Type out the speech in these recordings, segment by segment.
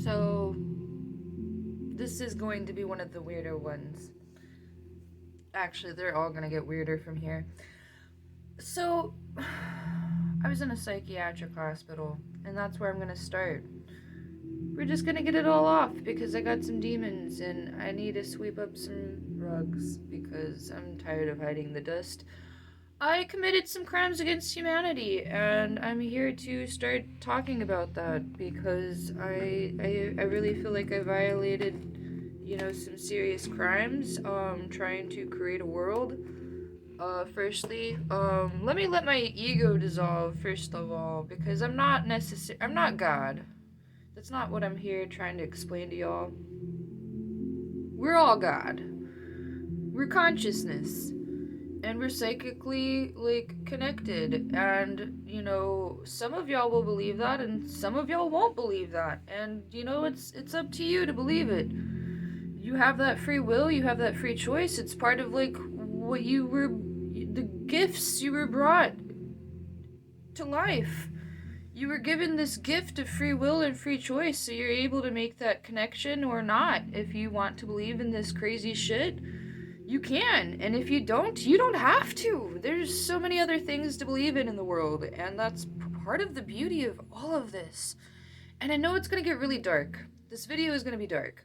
So, this is going to be one of the weirder ones. Actually, they're all gonna get weirder from here. So, I was in a psychiatric hospital, and that's where I'm gonna start. We're just gonna get it all off because I got some demons and I need to sweep up some rugs because I'm tired of hiding the dust. I committed some crimes against humanity, and I'm here to start talking about that because I really feel like I violated, some serious crimes, trying to create a world. Firstly, let me let my ego dissolve first of all, because I'm not God. That's not what I'm here trying to explain to y'all. We're all God. We're consciousness. And we're psychically connected, and some of y'all will believe that and some of y'all won't believe that, and it's up to you to believe it. You have that free will, you have that free choice. It's part of what you were, the gifts you were brought to life. You were given this gift of free will and free choice, so you're able to make that connection or not. If you want to believe in this crazy shit, you can, and if you don't have to. There's so many other things to believe in the world, and that's part of the beauty of all of this. And I know it's gonna get really dark. This video is gonna be dark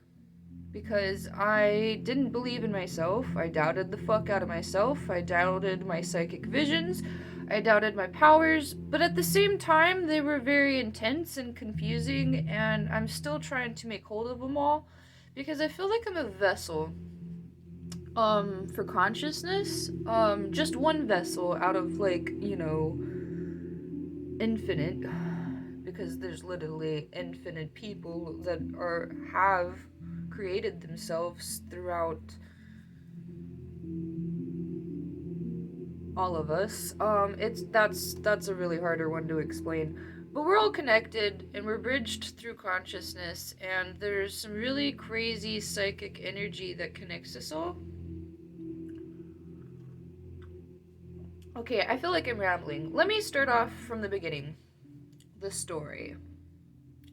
because I didn't believe in myself. I doubted the fuck out of myself. I doubted my psychic visions. I doubted my powers, but at the same time, they were very intense and confusing, and I'm still trying to make hold of them all because I feel like I'm a vessel for consciousness, just one vessel out of infinite, because there's literally infinite people that have created themselves throughout all of us. That's a really harder one to explain. But we're all connected, and we're bridged through consciousness, and there's some really crazy psychic energy that connects us all. Okay, I feel like I'm rambling. Let me start off from the beginning. The story.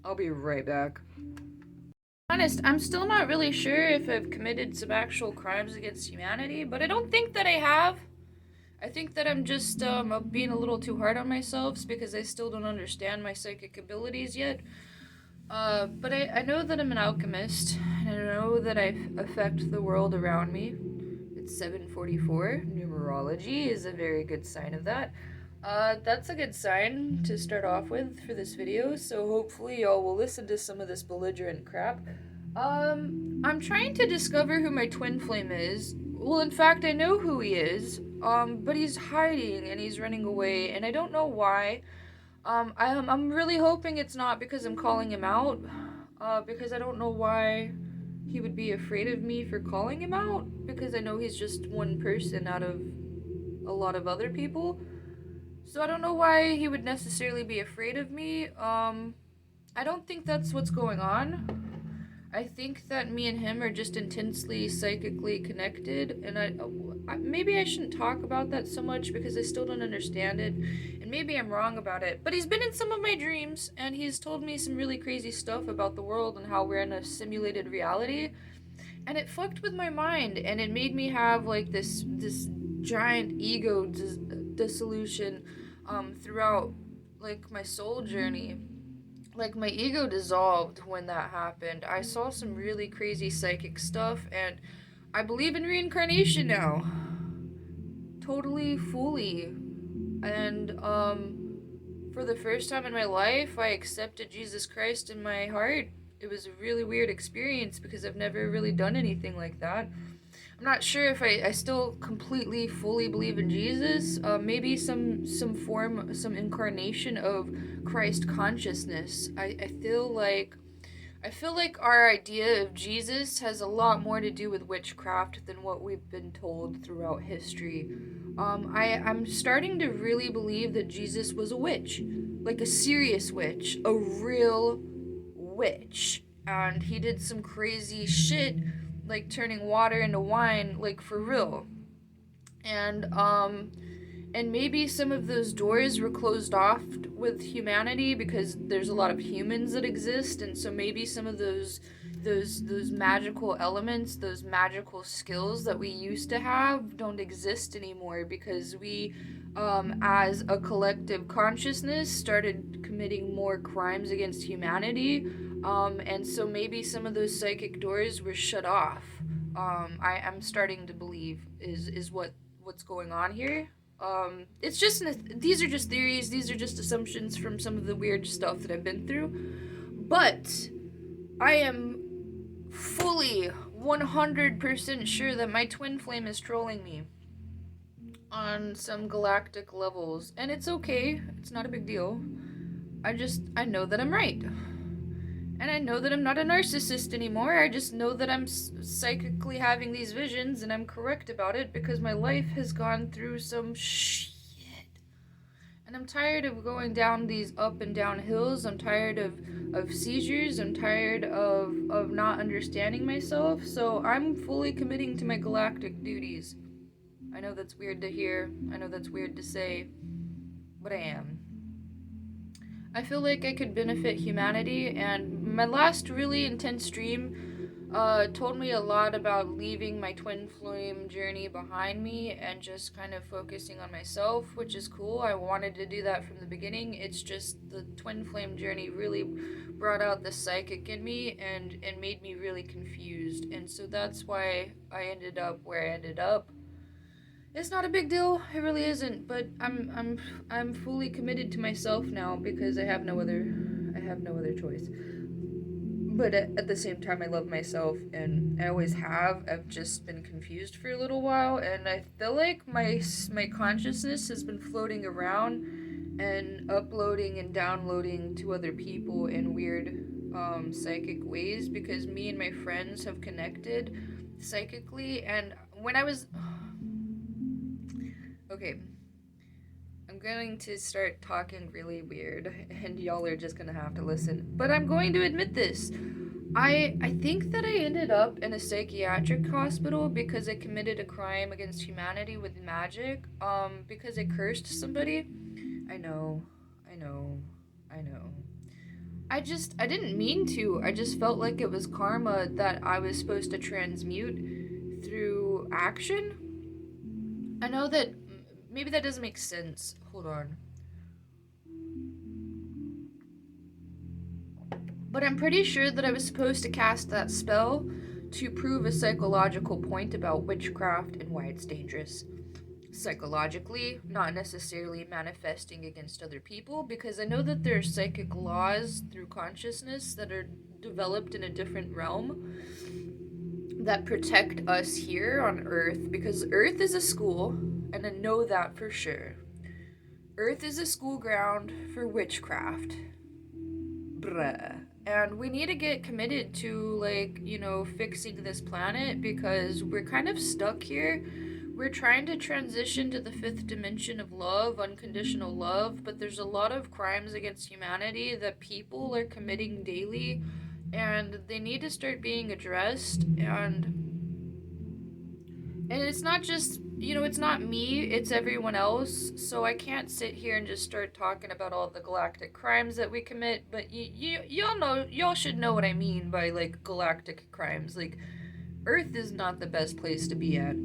I'll be right back. Honest, I'm still not really sure if I've committed some actual crimes against humanity, but I don't think that I have. I think that I'm just being a little too hard on myself because I still don't understand my psychic abilities yet. But I know that I'm an alchemist, and I know that I affect the world around me. It's 7:44. Numerology is a very good sign of that. That's a good sign to start off with for this video, so hopefully y'all will listen to some of this belligerent crap. I'm trying to discover who my twin flame is. Well, in fact, I know who he is, but he's hiding and he's running away, and I don't know why. I'm really hoping it's not because I'm calling him out, because I don't know why he would be afraid of me for calling him out, because I know he's just one person out of a lot of other people. So I don't know why he would necessarily be afraid of me. I don't think that's what's going on. I think that me and him are just intensely psychically connected, and maybe I shouldn't talk about that so much because I still don't understand it, and maybe I'm wrong about it, but he's been in some of my dreams, and he's told me some really crazy stuff about the world and how we're in a simulated reality, and it fucked with my mind, and it made me have this giant ego dissolution throughout my soul journey. My ego dissolved when that happened. I saw some really crazy psychic stuff, and I believe in reincarnation now. Totally, fully. And, for the first time in my life, I accepted Jesus Christ in my heart. It was a really weird experience because I've never really done anything like that. I'm not sure if I still completely, fully believe in Jesus. Maybe some form, some incarnation of Christ consciousness. I feel like our idea of Jesus has a lot more to do with witchcraft than what we've been told throughout history. I'm starting to really believe that Jesus was a witch, like a serious witch, a real witch, and he did some crazy shit, like turning water into wine, for real. And And maybe some of those doors were closed off with humanity because there's a lot of humans that exist, and so maybe some of those magical elements, those magical skills that we used to have don't exist anymore because we as a collective consciousness started committing more crimes against humanity, and so maybe some of those psychic doors were shut off. I'm starting to believe is what's going on here. It's just these are just theories. These are just assumptions from some of the weird stuff that I've been through. But I am fully 100% sure that my twin flame is trolling me on some galactic levels, and it's okay. It's not a big deal. I know that I'm right. And I know that I'm not a narcissist anymore. I just know that I'm psychically having these visions, and I'm correct about it because my life has gone through some shit. And I'm tired of going down these up and down hills. I'm tired of seizures. I'm tired of not understanding myself. So I'm fully committing to my galactic duties. I know that's weird to hear. I know that's weird to say. But I am. I feel like I could benefit humanity, and my last really intense stream told me a lot about leaving my twin flame journey behind me and just kind of focusing on myself, which is cool. I wanted to do that from the beginning. It's just the twin flame journey really brought out the psychic in me and made me really confused, and so that's why I ended up where I ended up. It's not a big deal. It really isn't. But I'm fully committed to myself now because I have no other choice. But at the same time, I love myself, and I always have. I've just been confused for a little while, and I feel like my consciousness has been floating around and uploading and downloading to other people in weird psychic ways because me and my friends have connected psychically, and when I was okay, I'm going to start talking really weird, and y'all are just gonna have to listen. But I'm going to admit this. I think that I ended up in a psychiatric hospital because I committed a crime against humanity with magic, because I cursed somebody. I know, I know, I know. I didn't mean to. I just felt like it was karma that I was supposed to transmute through action. I know that maybe that doesn't make sense. Hold on. But I'm pretty sure that I was supposed to cast that spell to prove a psychological point about witchcraft and why it's dangerous. Psychologically, not necessarily manifesting against other people, because I know that there are psychic laws through consciousness that are developed in a different realm that protect us here on Earth, because Earth is a school, and I know that for sure. Earth is a school ground for witchcraft. Bruh. And we need to get committed to, like, fixing this planet because we're kind of stuck here. We're trying to transition to the fifth dimension of love, unconditional love, but there's a lot of crimes against humanity that people are committing daily, and they need to start being addressed. And it's not just, it's not me, it's everyone else. So I can't sit here and just start talking about all the galactic crimes that we commit, but y'all should know what I mean by, like, galactic crimes. Like, Earth is not the best place to be at.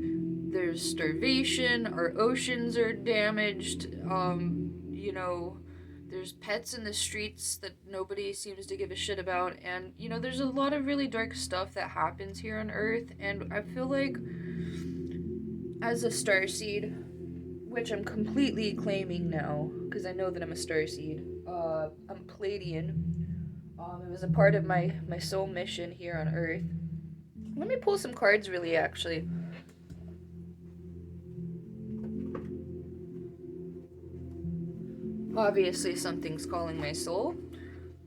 There's starvation, our oceans are damaged, there's pets in the streets that nobody seems to give a shit about, and, there's a lot of really dark stuff that happens here on Earth, and I feel like as a starseed, which I'm completely claiming now, because I know that I'm a starseed, I'm Pleiadian. It was a part of my soul mission here on Earth. Let me pull some cards really, actually. Obviously something's calling my soul.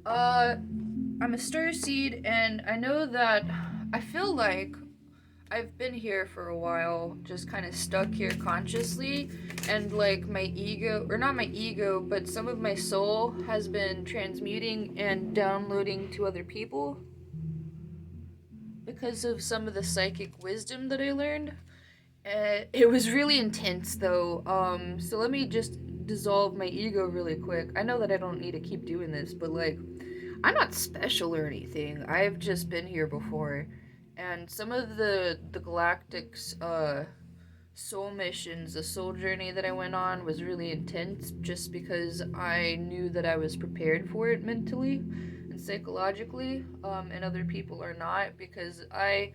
I'm a starseed, and I know that I feel like I've been here for a while, just kind of stuck here consciously, and, like, my ego, or not my ego, but some of my soul has been transmuting and downloading to other people because of some of the psychic wisdom that I learned. It was really intense though. So let me just dissolve my ego really quick. I know that I don't need to keep doing this, but like, I'm not special or anything. I've just been here before, and some of the galactic's soul missions, the soul journey that I went on was really intense, just because I knew that I was prepared for it mentally and psychologically, and other people are not, because I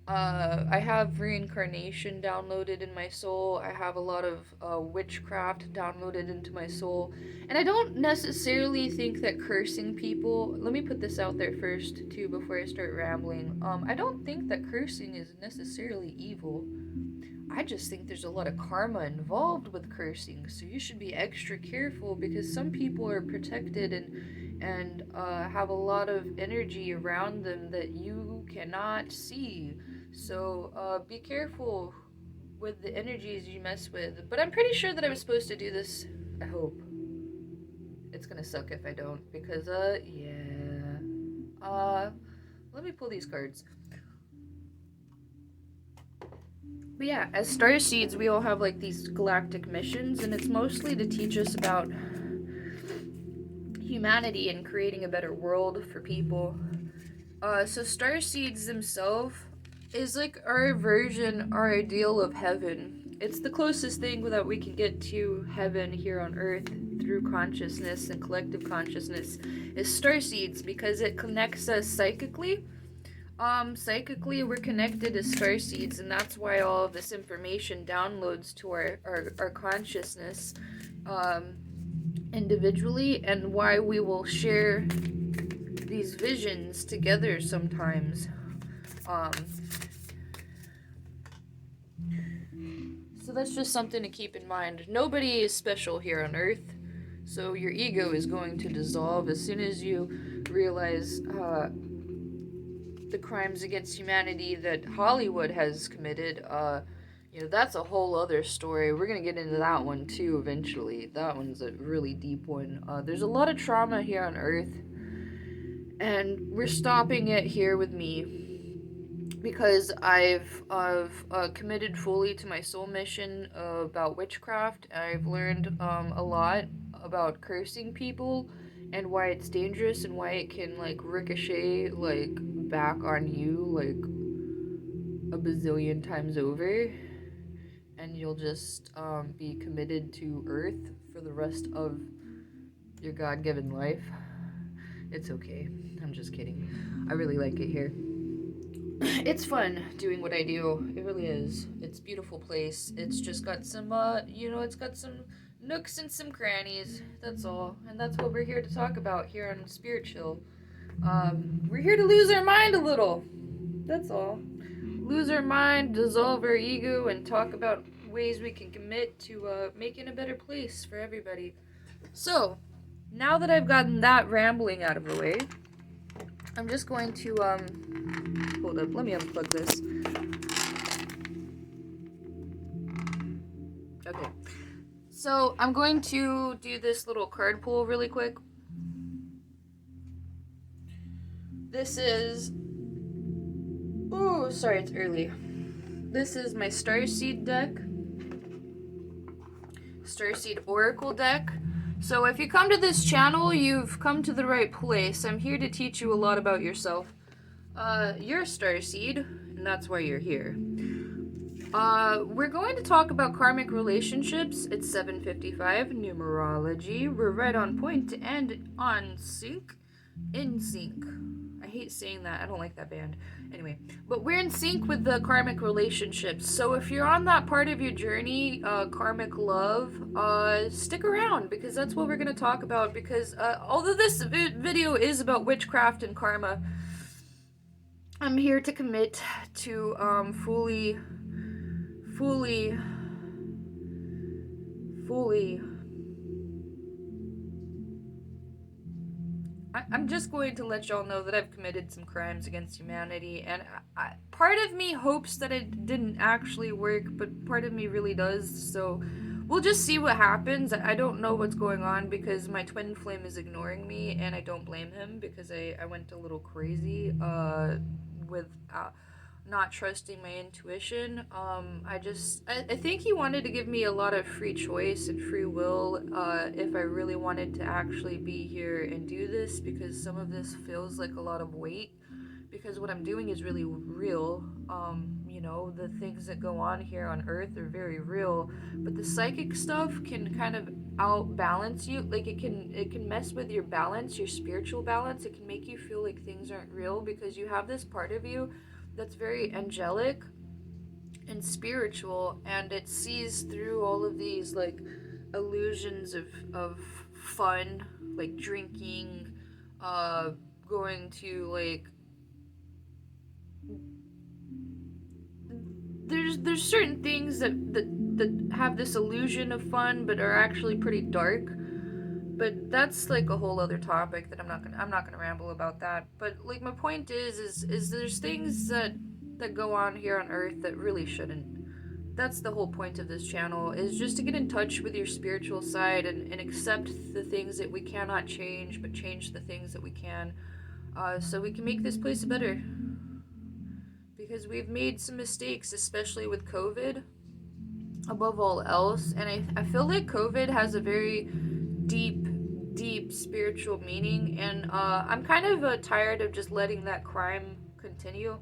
have Reincarnation downloaded in my soul. I have a lot of Witchcraft downloaded into my soul. And I don't necessarily think that cursing people. Let me put this out there first, too, before I start rambling. I don't think that cursing is necessarily evil. I just think there's a lot of karma involved with cursing, so you should be extra careful, because some people are protected and have a lot of energy around them that you cannot see. So be careful with the energies you mess with. But I'm pretty sure that I was supposed to do this. I hope. It's gonna suck if I don't, because yeah. Let me pull these cards. But yeah, as star seeds, we all have like these galactic missions, and it's mostly to teach us about humanity and creating a better world for people. So star seeds themselves is like our version, our ideal of heaven. It's the closest thing that we can get to heaven here on Earth through consciousness and collective consciousness is star seeds, because it connects us psychically. Psychically, we're connected as star seeds, and that's why all of this information downloads to our consciousness individually, and why we will share these visions together sometimes. So that's just something to keep in mind. Nobody is special here on Earth, so your ego is going to dissolve as soon as you realize the crimes against humanity that Hollywood has committed. That's a whole other story. We're gonna get into that one too eventually. That one's a really deep one. There's a lot of trauma here on Earth, and we're stopping it here with me, because I've committed fully to my soul mission about witchcraft. I've learned a lot about cursing people and why it's dangerous, and why it can like ricochet like back on you like a bazillion times over, and you'll just be committed to Earth for the rest of your God-given life. It's okay. I'm just kidding. I really like it here. It's fun doing what I do. It really is. It's a beautiful place. It's just got some, it's got some nooks and some crannies. That's all. And that's what we're here to talk about here on Spirit Chill. We're here to lose our mind a little. That's all. Lose our mind, dissolve our ego, and talk about ways we can commit to making a better place for everybody. So, now that I've gotten that rambling out of the way, I'm just going to, hold up, let me unplug this. Okay. So, I'm going to do this little card pull really quick. This is... Oh, sorry, it's early. This is my Starseed deck. Starseed Oracle deck. So if you come to this channel, you've come to the right place. I'm here to teach you a lot about yourself. You're a Starseed, and that's why you're here. We're going to talk about karmic relationships. It's 7:55, numerology. We're right on point to end on sync. In sync. I hate saying that. I don't like that band. Anyway, but we're in sync with the karmic relationships. So if you're on that part of your journey, karmic love, stick around, because that's what we're going to talk about. Because although this video is about witchcraft and karma, I'm here to commit to fully I'm just going to let y'all know that I've committed some crimes against humanity, and part of me hopes that it didn't actually work, but part of me really does, so we'll just see what happens. I don't know what's going on, because my twin flame is ignoring me, and I don't blame him, because I went a little crazy with not trusting my intuition. I think he wanted to give me a lot of free choice and free will if I really wanted to actually be here and do this, because some of this feels like a lot of weight, because what I'm doing is really real. The things that go on here on Earth are very real, but the psychic stuff can kind of outbalance you. Like it can mess with your balance, your spiritual balance. It can make you feel like things aren't real because you have this part of you that's very angelic and spiritual, and it sees through all of these like illusions of fun, like drinking, going to like there's certain things that have this illusion of fun but are actually pretty dark. But that's like a whole other topic that I'm not gonna ramble about that. But like my point is there's things that go on here on Earth that really shouldn't. That's the whole point of this channel, is just to get in touch with your spiritual side and accept the things that we cannot change, but change the things that we can, so we can make this place better. Because we've made some mistakes, especially with COVID, above all else. And I feel like COVID has a very deep spiritual meaning. And I'm kind of tired of just letting that crime continue.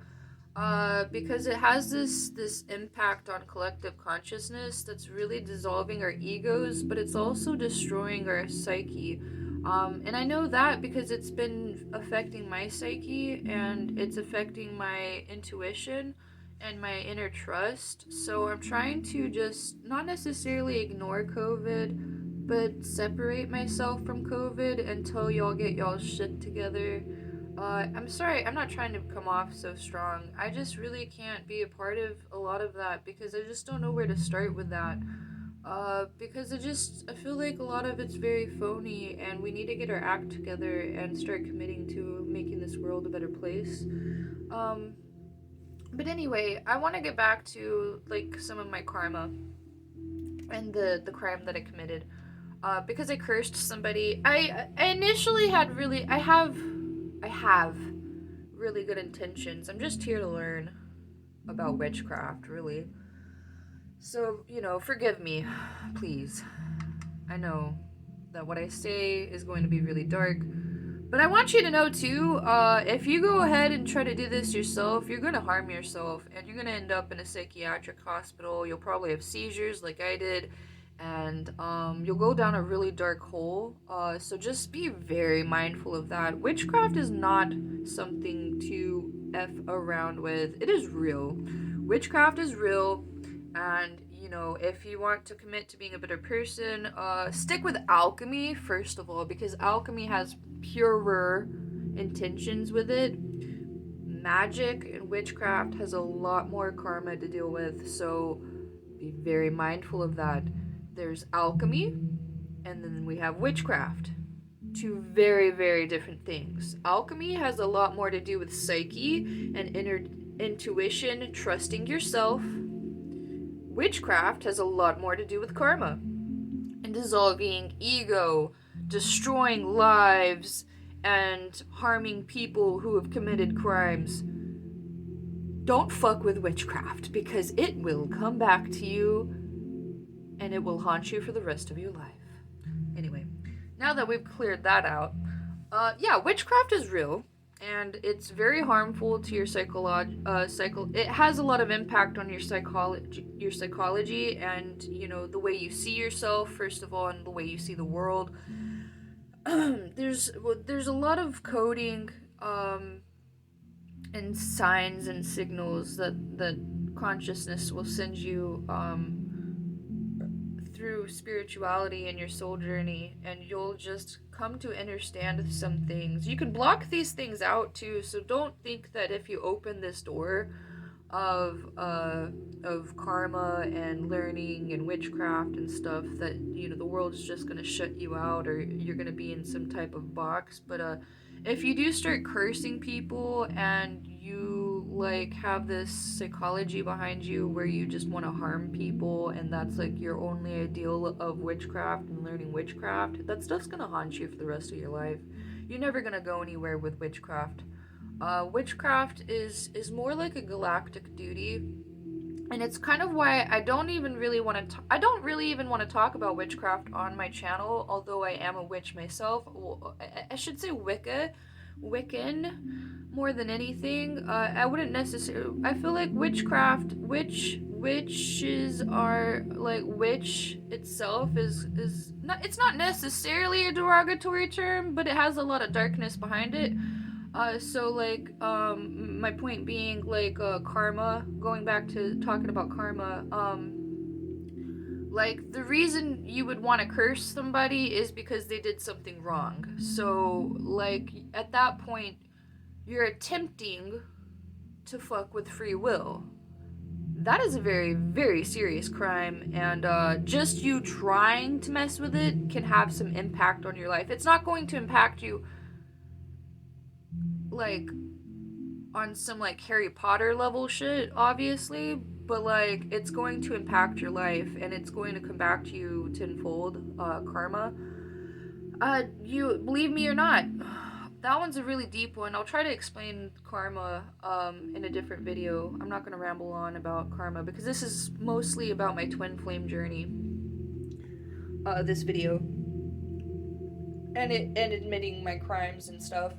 Because it has this impact on collective consciousness that's really dissolving our egos, but it's also destroying our psyche. And I know that because it's been affecting my psyche, and it's affecting my intuition and my inner trust. So I'm trying to just not necessarily ignore COVID, but separate myself from COVID until y'all get y'all shit together. I'm sorry, I'm not trying to come off so strong. I just really can't be a part of a lot of that because I just don't know where to start with that. Because I feel like a lot of it's very phony, and we need to get our act together and start committing to making this world a better place. But anyway, I want to get back to like some of my karma and the crime that I committed. Because I cursed somebody. I initially had I have really good intentions. I'm just here to learn about witchcraft, really. So, forgive me, please. I know that what I say is going to be really dark, but I want you to know too, if you go ahead and try to do this yourself, you're going to harm yourself, and you're going to end up in a psychiatric hospital. You'll probably have seizures like I did, and you'll go down a really dark hole. So just be very mindful of that. Witchcraft is not something to F around with. It is real. Witchcraft is real. And if you want to commit to being a better person, stick with alchemy first of all, because alchemy has purer intentions with it. Magic and witchcraft has a lot more karma to deal with, so be very mindful of that. There's alchemy, and then we have witchcraft. Two very, very different things. Alchemy has a lot more to do with psyche and inner intuition, trusting yourself. Witchcraft has a lot more to do with karma and dissolving ego, destroying lives, and harming people who have committed crimes. Don't fuck with witchcraft, because it will come back to you and it will haunt you for the rest of your life. Anyway, now that we've cleared that out, witchcraft is real. And it's very harmful to your it has a lot of impact on your psychology, and the way you see yourself first of all, and the way you see the world. There's a lot of coding and signs and signals that consciousness will send you through spirituality and your soul journey, and you'll just come to understand some things. You can block these things out too, so don't think that if you open this door of karma and learning and witchcraft and stuff that the world's just gonna shut you out, or you're gonna be in some type of box. But if you do start cursing people, and you like have this psychology behind you where you just want to harm people, and that's like your only ideal of witchcraft and learning witchcraft, that stuff's gonna haunt you for the rest of your life. You're never gonna go anywhere with witchcraft. Witchcraft is more like a galactic duty, and it's kind of why I don't even really want to. I don't really even want to talk about witchcraft on my channel, although I am a witch myself. Well, I should say Wiccan, more than anything. I wouldn't necessarily. I feel like witchcraft, witches are like witch itself is not. It's not necessarily a derogatory term, but it has a lot of darkness behind it. So like, my point being, like, karma, going back to talking about karma, like, the reason you would want to curse somebody is because they did something wrong. So, like, at that point, you're attempting to fuck with free will. That is a very, very serious crime, and just you trying to mess with it can have some impact on your life. It's not going to impact you like on some like Harry Potter level shit, obviously, but like it's going to impact your life and it's going to come back to you tenfold. Karma. You believe me or not, that one's a really deep one. I'll try to explain karma in a different video. I'm not gonna ramble on about karma because this is mostly about my twin flame journey. This video and admitting my crimes and stuff.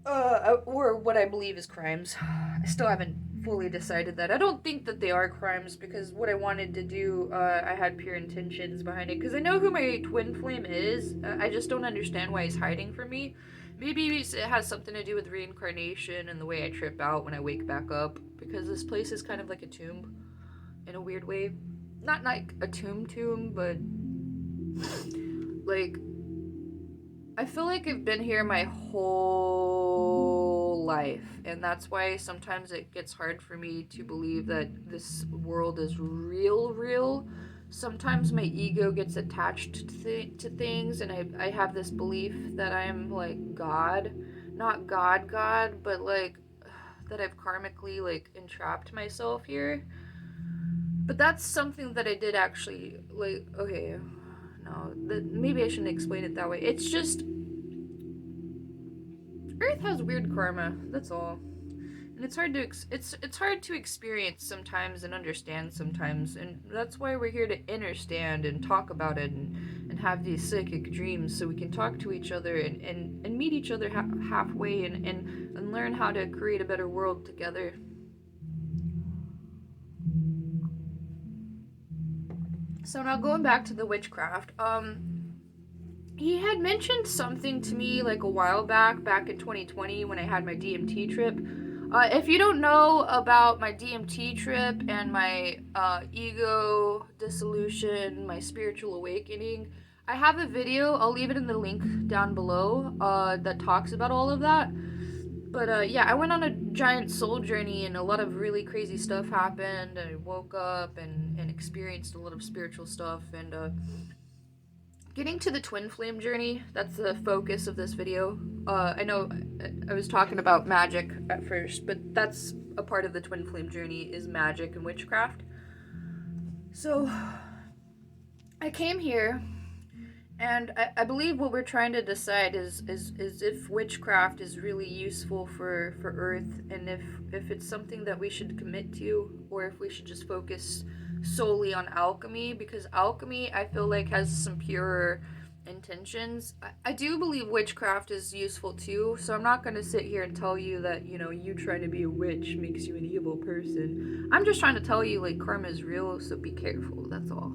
Or what I believe is crimes. I still haven't fully decided that. I don't think that they are crimes because what I wanted to do, I had pure intentions behind it. Because I know who my twin flame is. I just don't understand why he's hiding from me. Maybe it has something to do with reincarnation and the way I trip out when I wake back up. Because this place is kind of like a tomb in a weird way. Not like a tomb, but like, I feel like I've been here my whole life, and that's why sometimes it gets hard for me to believe that this world is real. Sometimes my ego gets attached to things, and I have this belief that I'm like God. Not God, but like that I've karmically like entrapped myself here. But that's something that I did actually, like, okay, no, maybe I shouldn't explain it that way. It's just Earth has weird karma. That's all, and it's hard to it's hard to experience sometimes and understand sometimes, and that's why we're here to understand and talk about it and have these psychic dreams so we can talk to each other and meet each other halfway and learn how to create a better world together. So now going back to the witchcraft, he had mentioned something to me like a while back in 2020 when I had my DMT trip. If you don't know about my DMT trip and my ego dissolution, my spiritual awakening, I have a video, I'll leave it in the link down below, that talks about all of that. But yeah, I went on a giant soul journey and a lot of really crazy stuff happened. I woke up and experienced a lot of spiritual stuff. And getting to the twin flame journey, that's the focus of this video. I know I was talking about magic at first, but that's a part of the twin flame journey is magic and witchcraft. So I came here, and I believe what we're trying to decide is if witchcraft is really useful for Earth, and if it's something that we should commit to, or if we should just focus solely on alchemy, because alchemy, I feel like, has some purer intentions. I do believe witchcraft is useful too, so I'm not going to sit here and tell you that, you know, you trying to be a witch makes you an evil person. I'm just trying to tell you, like, karma is real, so be careful, that's all.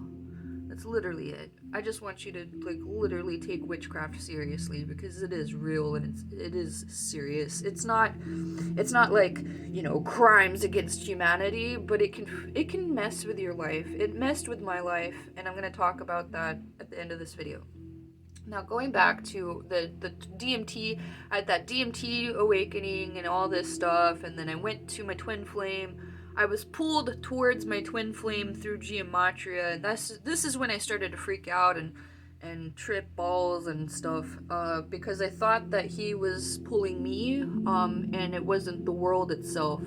That's literally it. I just want you to, like, literally take witchcraft seriously, because it is real and it is serious. It's not like, you know, crimes against humanity, but it can mess with your life. It messed with my life, and I'm going to talk about that at the end of this video. Now, going back to the DMT, I had that DMT awakening and all this stuff, and then I went to my twin flame. I was pulled towards my twin flame through gematria, and this is when I started to freak out and trip balls and stuff, because I thought that he was pulling me, and it wasn't the world itself.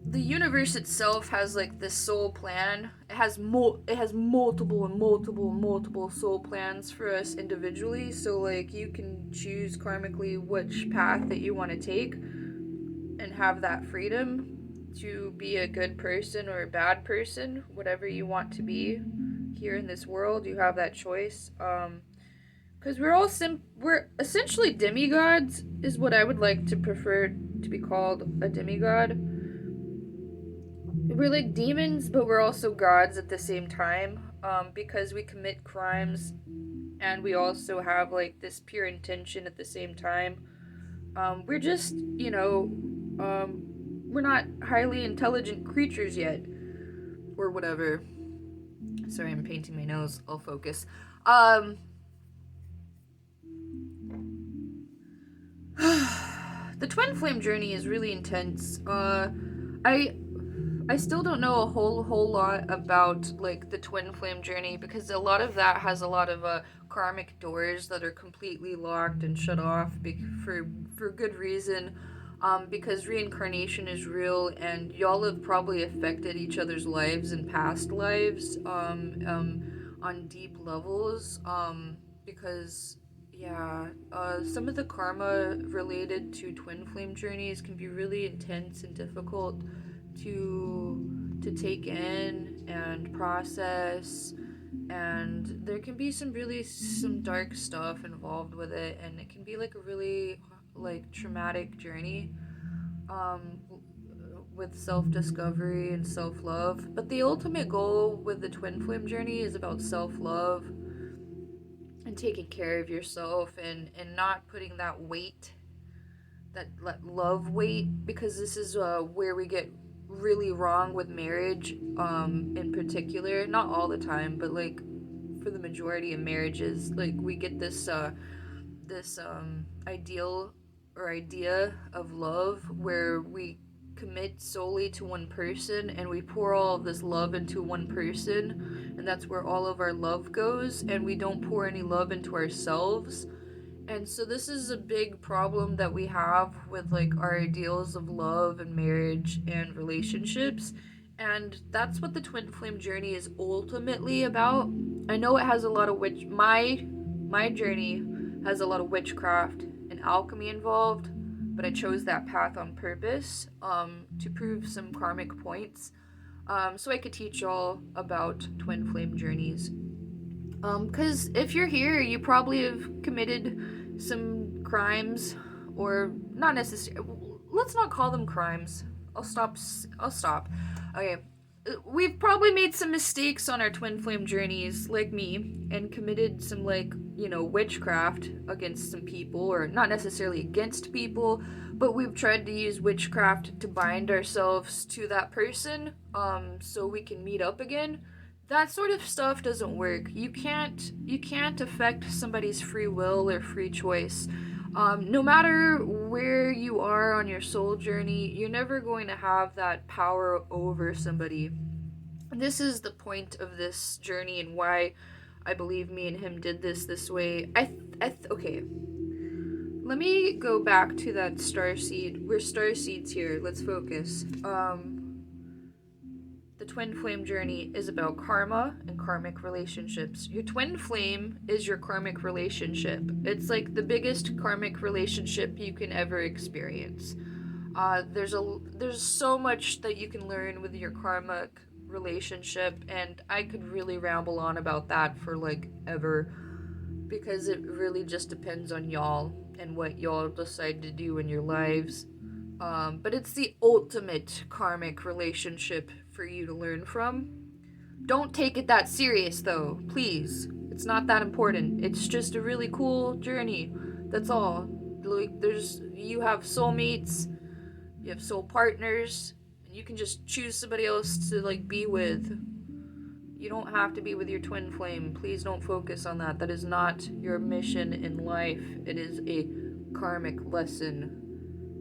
the universe itself has like this soul plan. It has multiple and multiple soul plans for us individually. So like you can choose karmically which path that you want to take and have that freedom to be a good person or a bad person, whatever you want to be here in this world. You have that choice. Because we're essentially demigods is what I would like to prefer to be called, a demigod. We're like demons, but we're also gods at the same time, because we commit crimes and we also have like this pure intention at the same time. We're just, we're not highly intelligent creatures yet, or whatever. Sorry, I'm painting my nose. I'll focus. The Twinflame Journey is really intense. I still don't know a whole lot about like the Twinflame Journey, because a lot of that has a lot of karmic doors that are completely locked and shut off for good reason. Because reincarnation is real, and y'all have probably affected each other's lives in past lives, on deep levels. Because yeah, some of the karma related to twin flame journeys can be really intense and difficult to take in and process, and there can be some dark stuff involved with it, and it can be like a really like traumatic journey, um with self-discovery and self-love. But the ultimate goal with the twin flame journey is about self-love and taking care of yourself, and not putting that weight, that love weight, because this is where we get really wrong with marriage, in particular. Not all the time, but like for the majority of marriages, like we get this ideal or idea of love where we commit solely to one person and we pour all of this love into one person, and that's where all of our love goes, and we don't pour any love into ourselves. And so this is a big problem that we have with like our ideals of love and marriage and relationships. And that's what the twin flame journey is ultimately about. I know it has a lot of my journey has a lot of witchcraft and alchemy involved, but I chose that path on purpose, to prove some karmic points, so I could teach y'all about twin flame journeys. Because if you're here, you probably have committed some crimes, or not necessarily. Let's not call them crimes. I'll stop. I'll stop. Okay. We've probably made some mistakes on our twin flame journeys, like me, and committed some, like, witchcraft against some people, or not necessarily against people, but we've tried to use witchcraft to bind ourselves to that person, so we can meet up again. That sort of stuff doesn't work. You can't affect somebody's free will or free choice. No matter where you are on your soul journey, you're never going to have that power over somebody. This is the point of this journey, and why I believe me and him did this way. Okay. Let me go back to that star seed. We're star seeds here. Let's focus. The twin flame journey is about karma and karmic relationships. Your twin flame is your karmic relationship. It's like the biggest karmic relationship you can ever experience. There's so much that you can learn with your karmic relationship, and I could really ramble on about that for like ever, because it really just depends on y'all and what y'all decide to do in your lives. But it's the ultimate karmic relationship for you to learn from. Don't take it that serious, though, please. It's not that important. It's just a really cool journey. That's all. Like, you have soulmates, you have soul partners, and you can just choose somebody else to like be with. You don't have to be with your twin flame. Please don't focus on that. That is not your mission in life. It is a karmic lesson.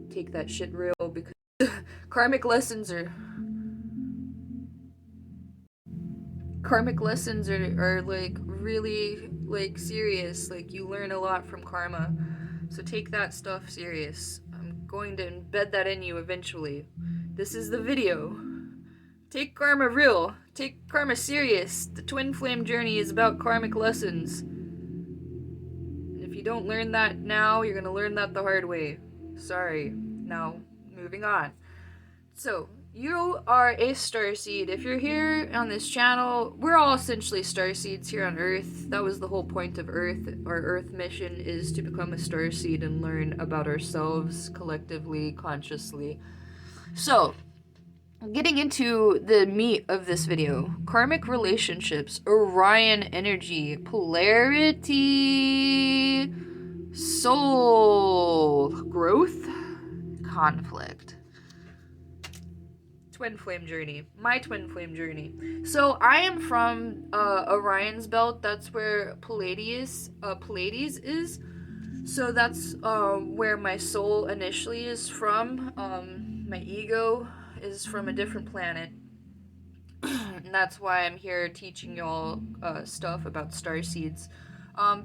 Take that shit real, because karmic lessons are karmic lessons are like really like serious. Like, you learn a lot from karma. So take that stuff serious. I'm going to embed that in you eventually. This is the video. Take karma real. Take karma serious. The Twinflame Journey is about karmic lessons. And if you don't learn that now, you're gonna learn that the hard way. Sorry. Now, moving on. So, you are a starseed. If you're here on this channel, we're all essentially starseeds here on Earth. That was the whole point of Earth. Our Earth mission is to become a starseed and learn about ourselves collectively, consciously. So, getting into the meat of this video, karmic relationships, Orion energy, polarity, soul, growth, conflict. Twinflame Journey. My Twinflame Journey. So I am from Orion's belt. That's where Pleiades is. So that's where my soul initially is from. My ego is from a different planet. And that's why I'm here teaching y'all stuff about starseeds.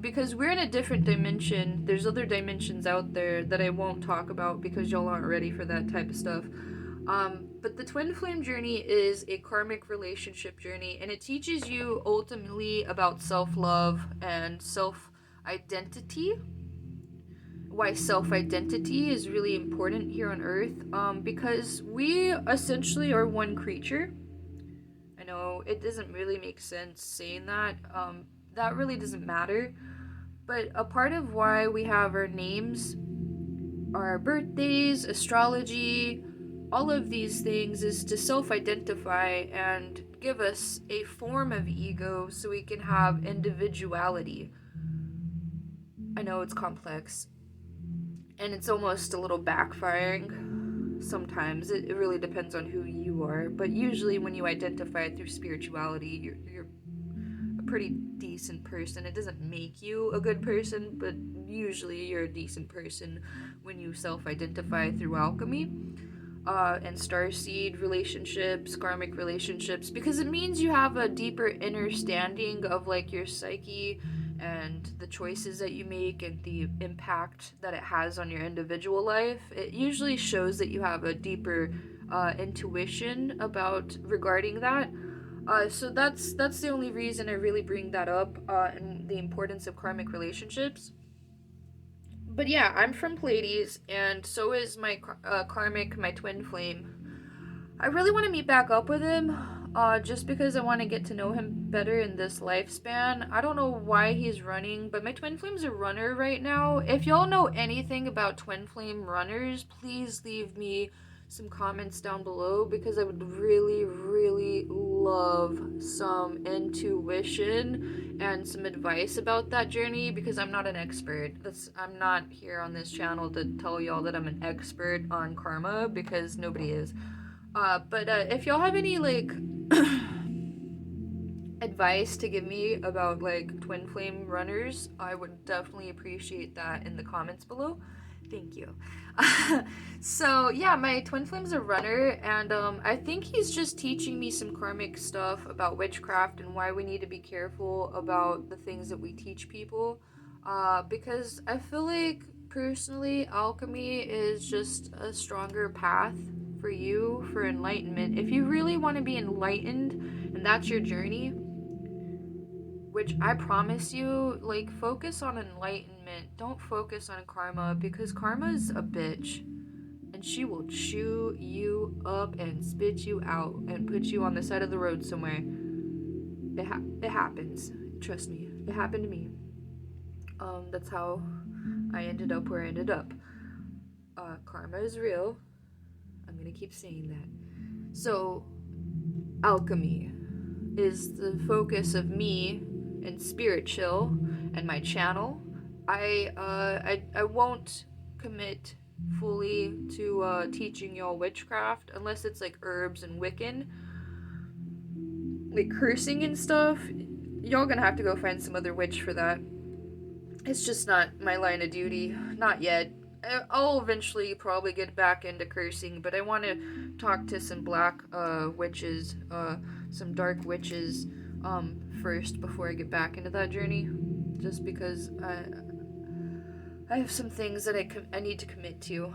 Because we're in a different dimension. There's other dimensions out there that I won't talk about because y'all aren't ready for that type of stuff. But the Twinflame Journey is a karmic relationship journey, and it teaches you ultimately about self-love and self-identity. Why self-identity is really important here on Earth, because we essentially are one creature. I know it doesn't really make sense saying that. That really doesn't matter. But a part of why we have our names, our birthdays, astrology, all of these things is to self-identify and give us a form of ego so we can have individuality. I know it's complex, and it's almost a little backfiring sometimes. It really depends on who you are, but usually when you identify through spirituality, you're a pretty decent person. It doesn't make you a good person, but usually you're a decent person when you self-identify through alchemy. And starseed relationships, karmic relationships, because it means you have a deeper understanding of like your psyche and the choices that you make and the impact that it has on your individual life. It usually shows that you have a deeper intuition regarding that. So that's the only reason I really bring that up, and the importance of karmic relationships. But yeah, I'm from Pleiades, and so is my karmic, my twin flame. I really want to meet back up with him, just because I want to get to know him better in this lifespan. I don't know why he's running, but my twin flame's a runner right now. If y'all know anything about twin flame runners, please leave me some comments down below, because I would really, really love some intuition and some advice about that journey, because I'm not an expert. I'm not here on this channel to tell y'all that I'm an expert on karma, because nobody is. But if y'all have any like advice to give me about like twin flame runners, I would definitely appreciate that in the comments below. Thank you. So yeah, my twin flame's a runner, and I think he's just teaching me some karmic stuff about witchcraft and why we need to be careful about the things that we teach people, because I feel like personally alchemy is just a stronger path for you for enlightenment. If you really want to be enlightened and that's your journey, which I promise you, like, focus on enlightenment. Don't focus on karma, because karma's a bitch. And she will chew you up and spit you out and put you on the side of the road somewhere. It happens. Trust me. It happened to me. That's how I ended up where I ended up. Karma is real. I'm gonna keep saying that. So, alchemy is the focus of me and Spirit Chill and my channel. I won't commit fully to teaching y'all witchcraft unless it's like herbs and Wiccan, like cursing and stuff. Y'all gonna have to go find some other witch for that. It's just not my line of duty, not yet. I'll eventually probably get back into cursing, but I want to talk to some black witches, some dark witches first before I get back into that journey, just because I have some things that I need to commit to.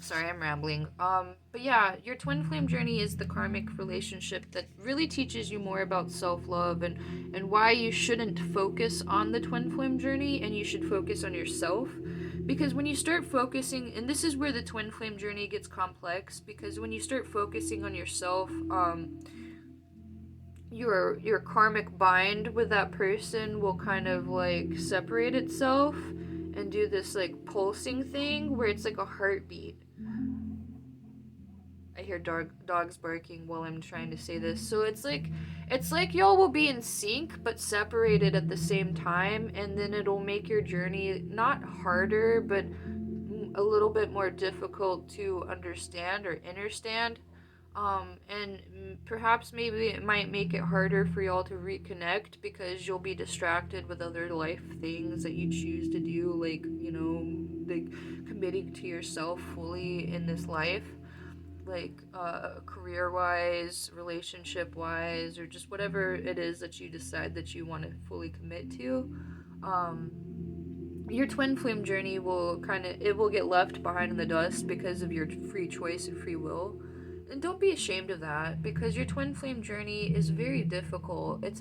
Sorry, I'm rambling. But yeah, your twin flame journey is the karmic relationship that really teaches you more about self-love and why you shouldn't focus on the twin flame journey and you should focus on yourself. Because when you start focusing, and this is where the twin flame journey gets complex, because when you start focusing on yourself, your karmic bind with that person will kind of like separate itself and do this like pulsing thing where it's like a heartbeat. I hear dogs barking while I'm trying to say this. So it's like y'all will be in sync but separated at the same time, and then it'll make your journey not harder but a little bit more difficult to understand or understand. And perhaps maybe it might make it harder for y'all to reconnect because you'll be distracted with other life things that you choose to do, like, like committing to yourself fully in this life, like career wise, relationship wise, or just whatever it is that you decide that you want to fully commit to. Um, your twin flame journey will it will get left behind in the dust because of your free choice and free will. And don't be ashamed of that, because your twin flame journey is very difficult. It's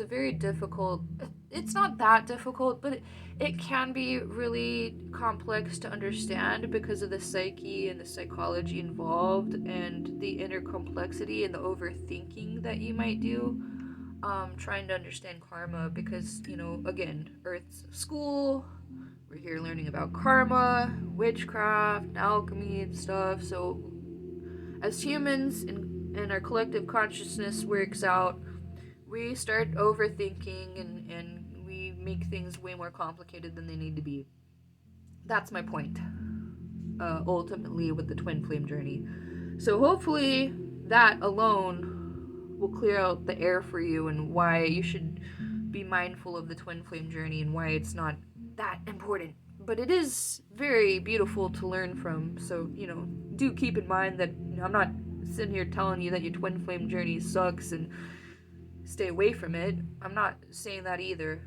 not that difficult, but it can be really complex to understand because of the psyche and the psychology involved and the inner complexity and the overthinking that you might do, trying to understand karma. Because, again, Earth's school, we're here learning about karma, witchcraft, alchemy, and stuff. So as humans and our collective consciousness works out, we start overthinking and we make things way more complicated than they need to be. That's my point, ultimately, with the twin flame journey. So hopefully that alone will clear out the air for you and why you should be mindful of the twin flame journey and why it's not that important. But it is very beautiful to learn from. So, do keep in mind that I'm not sitting here telling you that your twin flame journey sucks and stay away from it. I'm not saying that either.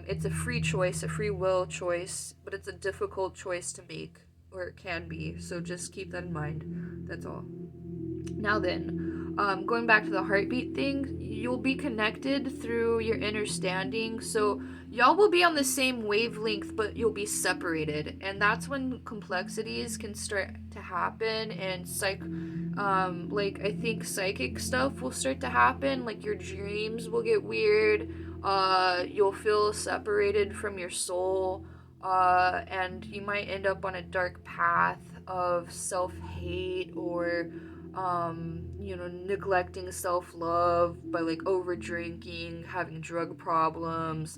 It's a free choice, a free will choice, but it's a difficult choice to make, or it can be. So just keep that in mind. That's all. Now then, going back to the heartbeat thing, you'll be connected through your understanding. So y'all will be on the same wavelength, but you'll be separated, and that's when complexities can start to happen. And like I think psychic stuff will start to happen. Like your dreams will get weird. You'll feel separated from your soul. And you might end up on a dark path of self-hate or neglecting self-love by like over drinking, having drug problems,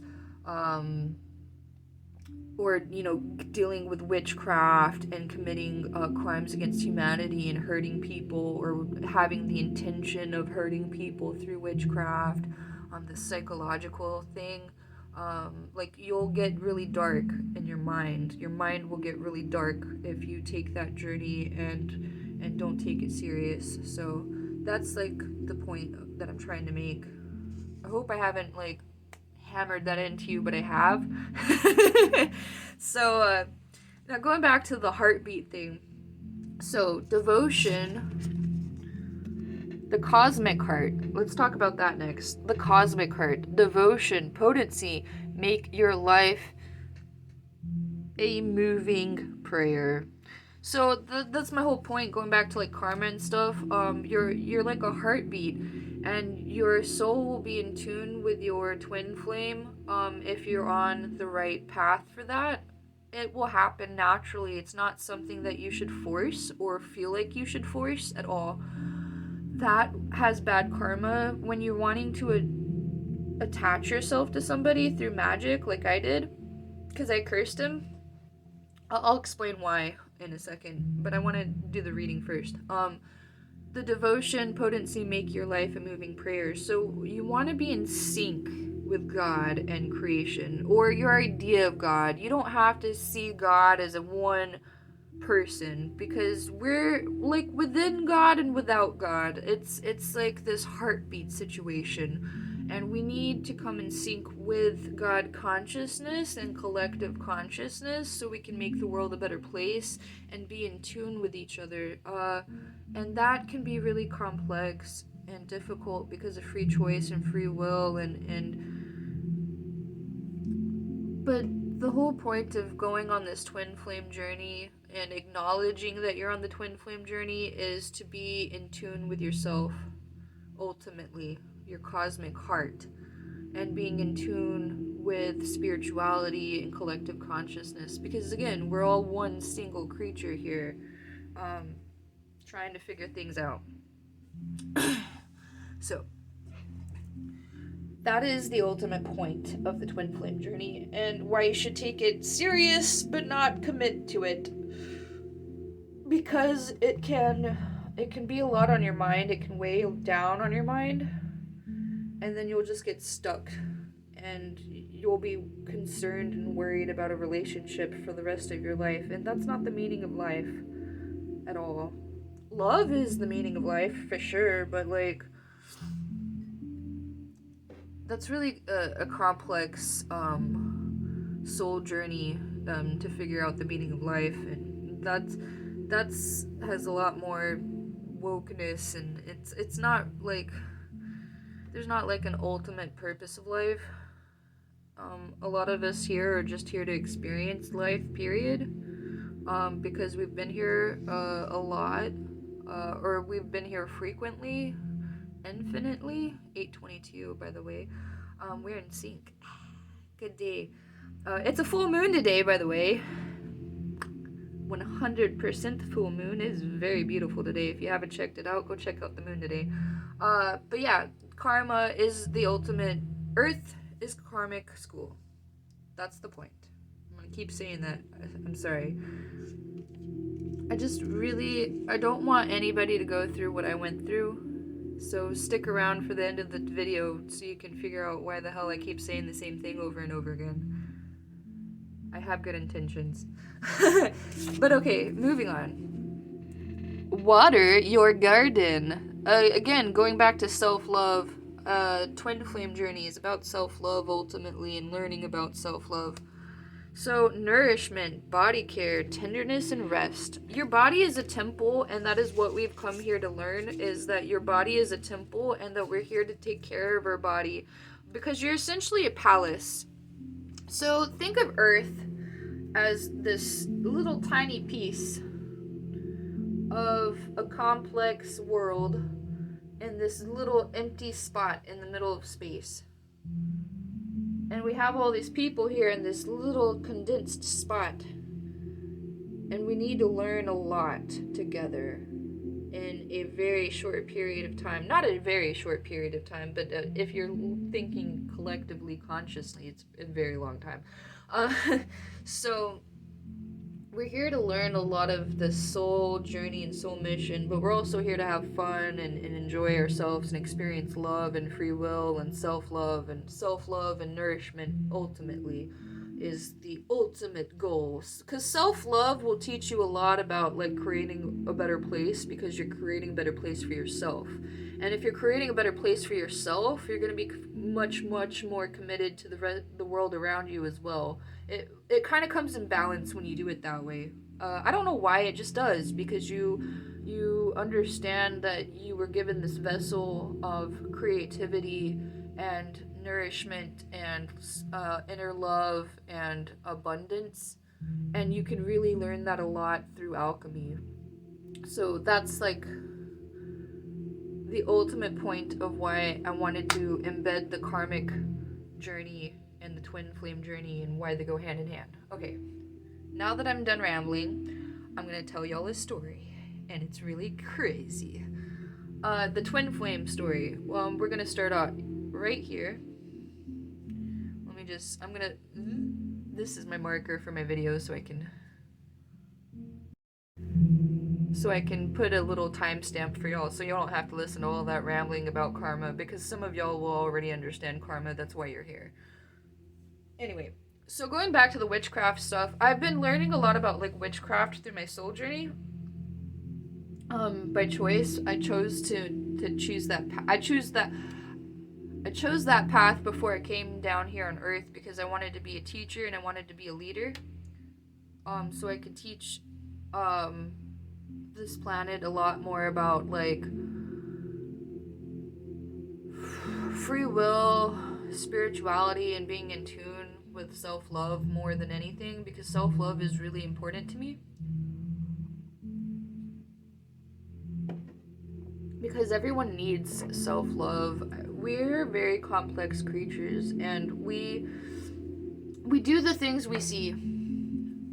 or dealing with witchcraft and committing crimes against humanity and hurting people, or having the intention of hurting people through witchcraft, the psychological thing. Like you'll get really dark in your mind. Your mind will get really dark if you take that journey and don't take it serious. So that's like the point that I'm trying to make. I hope I haven't like hammered that into you, but I have. So now going back to the heartbeat thing. So devotion, the cosmic heart. Let's talk about that next. The cosmic heart. Devotion, potency, make your life a moving prayer. So that's my whole point, going back to like karma and stuff. You're like a heartbeat, and your soul will be in tune with your twin flame. If you're on the right path for that, it will happen naturally. It's not something that you should force or feel like you should force at all. That has bad karma when you're wanting to attach yourself to somebody through magic, like I did, because I cursed him. I'll explain why in a second, but I want to do the reading first. The devotion, potency, make your life a moving prayer. So you want to be in sync with God and creation, or your idea of God. You don't have to see God as a one person, because we're like within God and without God. It's like this heartbeat situation. And we need to come in sync with God consciousness and collective consciousness so we can make the world a better place and be in tune with each other. And that can be really complex and difficult because of free choice and free will but the whole point of going on this twin flame journey and acknowledging that you're on the twin flame journey is to be in tune with yourself, ultimately, your cosmic heart, and being in tune with spirituality and collective consciousness. Because again, we're all one single creature here, trying to figure things out. So, that is the ultimate point of the twin flame journey, and why you should take it serious but not commit to it, because it can be a lot on your mind. It can weigh down on your mind, and then you'll just get stuck and you'll be concerned and worried about a relationship for the rest of your life, and that's not the meaning of life at all. Love is the meaning of life for sure, but like, that's really a complex soul journey to figure out the meaning of life, and that's has a lot more wokeness, and it's not like there's not like an ultimate purpose of life. A lot of us here are just here to experience life, period, because we've been here a lot, or we've been here frequently, infinitely. 8:22, by the way. We're in sync. Good day. It's a full moon today, by the way. 100% full moon. Is very beautiful today. If you haven't checked it out, go check out the moon today. But yeah, karma is the ultimate. Earth is karmic school. That's the point. I'm gonna keep saying that. I'm sorry. I don't want anybody to go through what I went through. So stick around for the end of the video so you can figure out why the hell I keep saying the same thing over and over again. I have good intentions. But okay, moving on. Water your garden. Again, going back to self-love. Twin Flame Journey is about self-love ultimately, and learning about self-love. So, nourishment, body care, tenderness, and rest. Your body is a temple, and that is what we've come here to learn, is that your body is a temple, and that we're here to take care of our body, because you're essentially a palace. So, think of Earth as this little tiny piece of a complex world in this little empty spot in the middle of space. And we have all these people here in this little condensed spot. And we need to learn a lot together in a very short period of time. Not a very short period of time, but if you're thinking collectively, consciously, it's a very long time. So we're here to learn a lot of the soul journey and soul mission, but we're also here to have fun and enjoy ourselves and experience love and free will and self-love and nourishment ultimately is the ultimate goal. Because self-love will teach you a lot about like creating a better place, because you're creating a better place for yourself. And if you're creating a better place for yourself, you're going to be much, much more committed to the world around you as well. It kind of comes in balance when you do it that way. I don't know why, it just does, because you understand that you were given this vessel of creativity and nourishment and inner love and abundance, and you can really learn that a lot through alchemy. So that's like the ultimate point of why I wanted to embed the karmic journey and the twin flame journey and why they go hand in hand. Okay, now that I'm done rambling, I'm gonna tell y'all a story, and it's really crazy. The twin flame story. Well, we're gonna start out right here. This is my marker for my video, so I can put a little timestamp for y'all, so y'all don't have to listen to all that rambling about karma, because some of y'all will already understand karma. That's why you're here. Anyway, so going back to the witchcraft stuff, I've been learning a lot about like witchcraft through my soul journey. By choice, I chose to choose that. I I chose that path before I came down here on Earth because I wanted to be a teacher and I wanted to be a leader. So I could teach this planet a lot more about like free will, spirituality, and being in tune with self-love more than anything, because self-love is really important to me. Because everyone needs self-love. We're very complex creatures, and we do the things we see.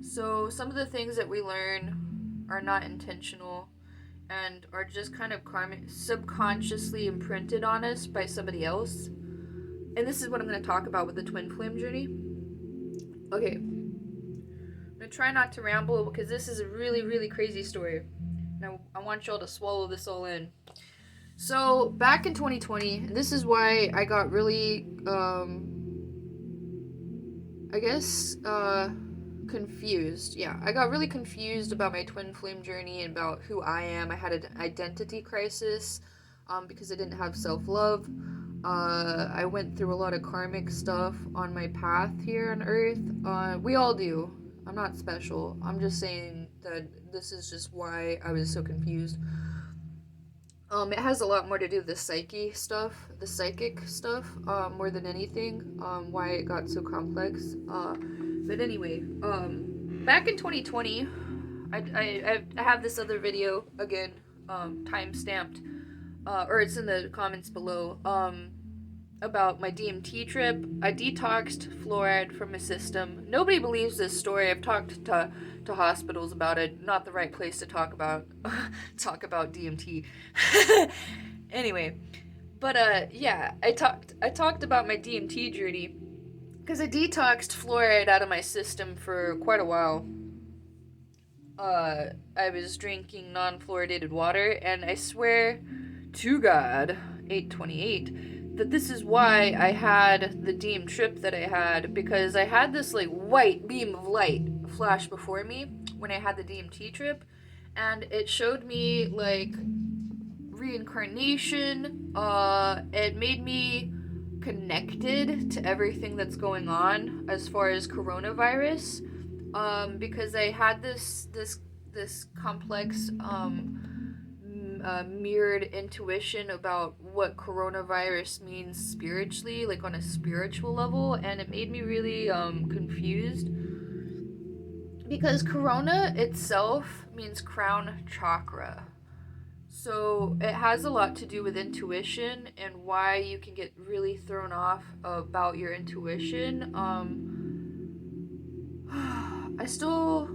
So some of the things that we learn are not intentional and are just kind of subconsciously imprinted on us by somebody else. And this is what I'm going to talk about with the Twinflame Journey. Okay. I'm going to try not to ramble because this is a really, really crazy story. And I want y'all to swallow this all in. So, back in 2020, and this is why I got really, confused. Yeah, I got really confused about my twin flame journey and about who I am. I had an identity crisis because I didn't have self-love. I went through a lot of karmic stuff on my path here on Earth. We all do. I'm not special. I'm just saying that this is just why I was so confused. It has a lot more to do with the psychic stuff, more than anything, why it got so complex. But anyway, back in 2020, I have this other video, again, time-stamped, or it's in the comments below, about my DMT trip. I detoxed fluoride from my system. Nobody believes this story. I've talked to hospitals about it. Not the right place to talk about DMT. Anyway, but yeah, I talked about my DMT journey because I detoxed fluoride out of my system for quite a while. I was drinking non-fluoridated water, and I swear to God, 828, that this is why I had the DM trip that I had, because I had this like white beam of light flash before me when I had the DMT trip, and it showed me like reincarnation. It made me connected to everything that's going on as far as coronavirus, because I had this complex mirrored intuition about what coronavirus means spiritually, like on a spiritual level, and it made me really confused, because corona itself means crown chakra. So it has a lot to do with intuition and why you can get really thrown off about your intuition. I still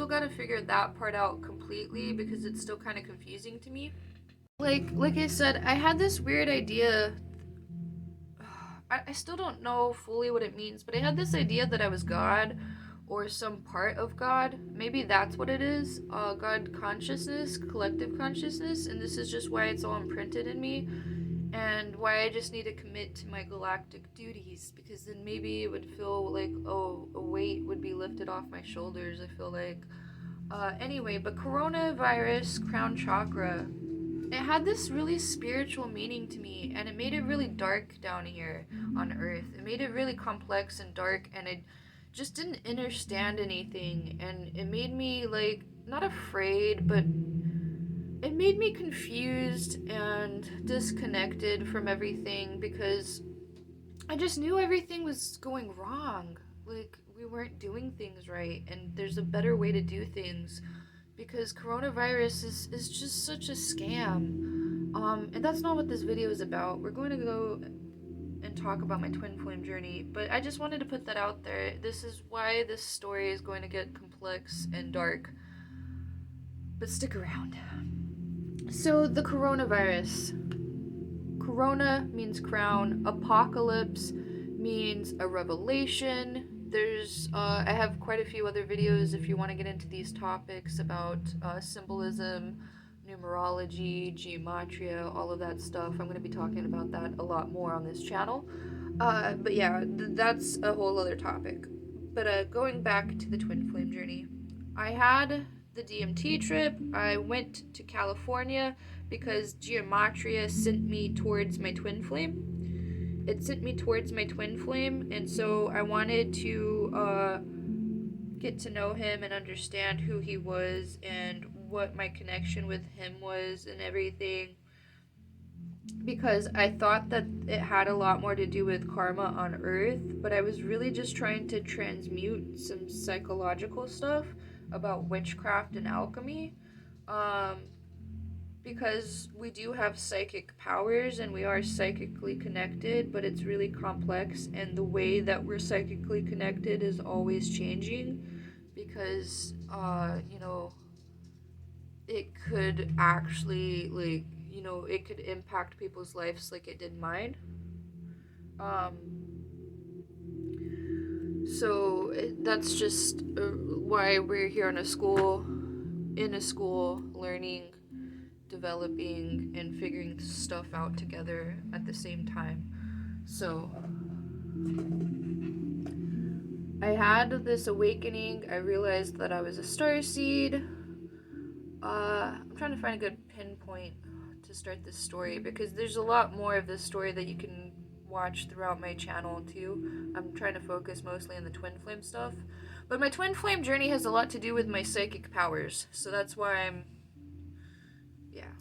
gotta figure that part out completely because it's still kind of confusing to me. Like I said, I had this weird idea. I still don't know fully what it means, but I had this idea that I was God or some part of God. Maybe that's what it is. God consciousness, collective consciousness, and this is just why it's all imprinted in me, and why I just need to commit to my galactic duties, because then maybe it would feel like, oh, a weight would be lifted off my shoulders, I feel like. Anyway, but coronavirus, crown chakra, it had this really spiritual meaning to me, and it made it really dark down here on Earth. It made it really complex and dark, and I just didn't understand anything, and it made me, like, not afraid, but it made me confused and disconnected from everything, because I just knew everything was going wrong. Like, we weren't doing things right, and there's a better way to do things, because coronavirus is just such a scam. And that's not what this video is about. We're going to go and talk about my twin flame journey, but I just wanted to put that out there. This is why this story is going to get complex and dark, but stick around. So the coronavirus. Corona means crown. Apocalypse means a revelation. There's I have quite a few other videos if you want to get into these topics about symbolism, numerology, gematria, all of that stuff. I'm going to be talking about that a lot more on this channel. But yeah, that's a whole other topic. But going back to the twin flame journey, I had the DMT trip. I went to California because gematria sent me towards my twin flame. it sent me towards my twin flame, and so I wanted to get to know him and understand who he was and what my connection with him was and everything, because I thought that it had a lot more to do with karma on Earth, but I was really just trying to transmute some psychological stuff about witchcraft and alchemy. Um, because we do have psychic powers and we are psychically connected, but it's really complex, and the way that we're psychically connected is always changing because, it could actually, it could impact people's lives like it did mine. Um, that's just why we're here in a school, learning, developing, and figuring stuff out together at the same time. So, I had this awakening. I realized that I was a starseed. I'm trying to find a good pinpoint to start this story because there's a lot more of this story that you can watch throughout my channel too. I'm trying to focus mostly on the twin flame stuff. But my twin flame journey has a lot to do with my psychic powers. So that's why yeah.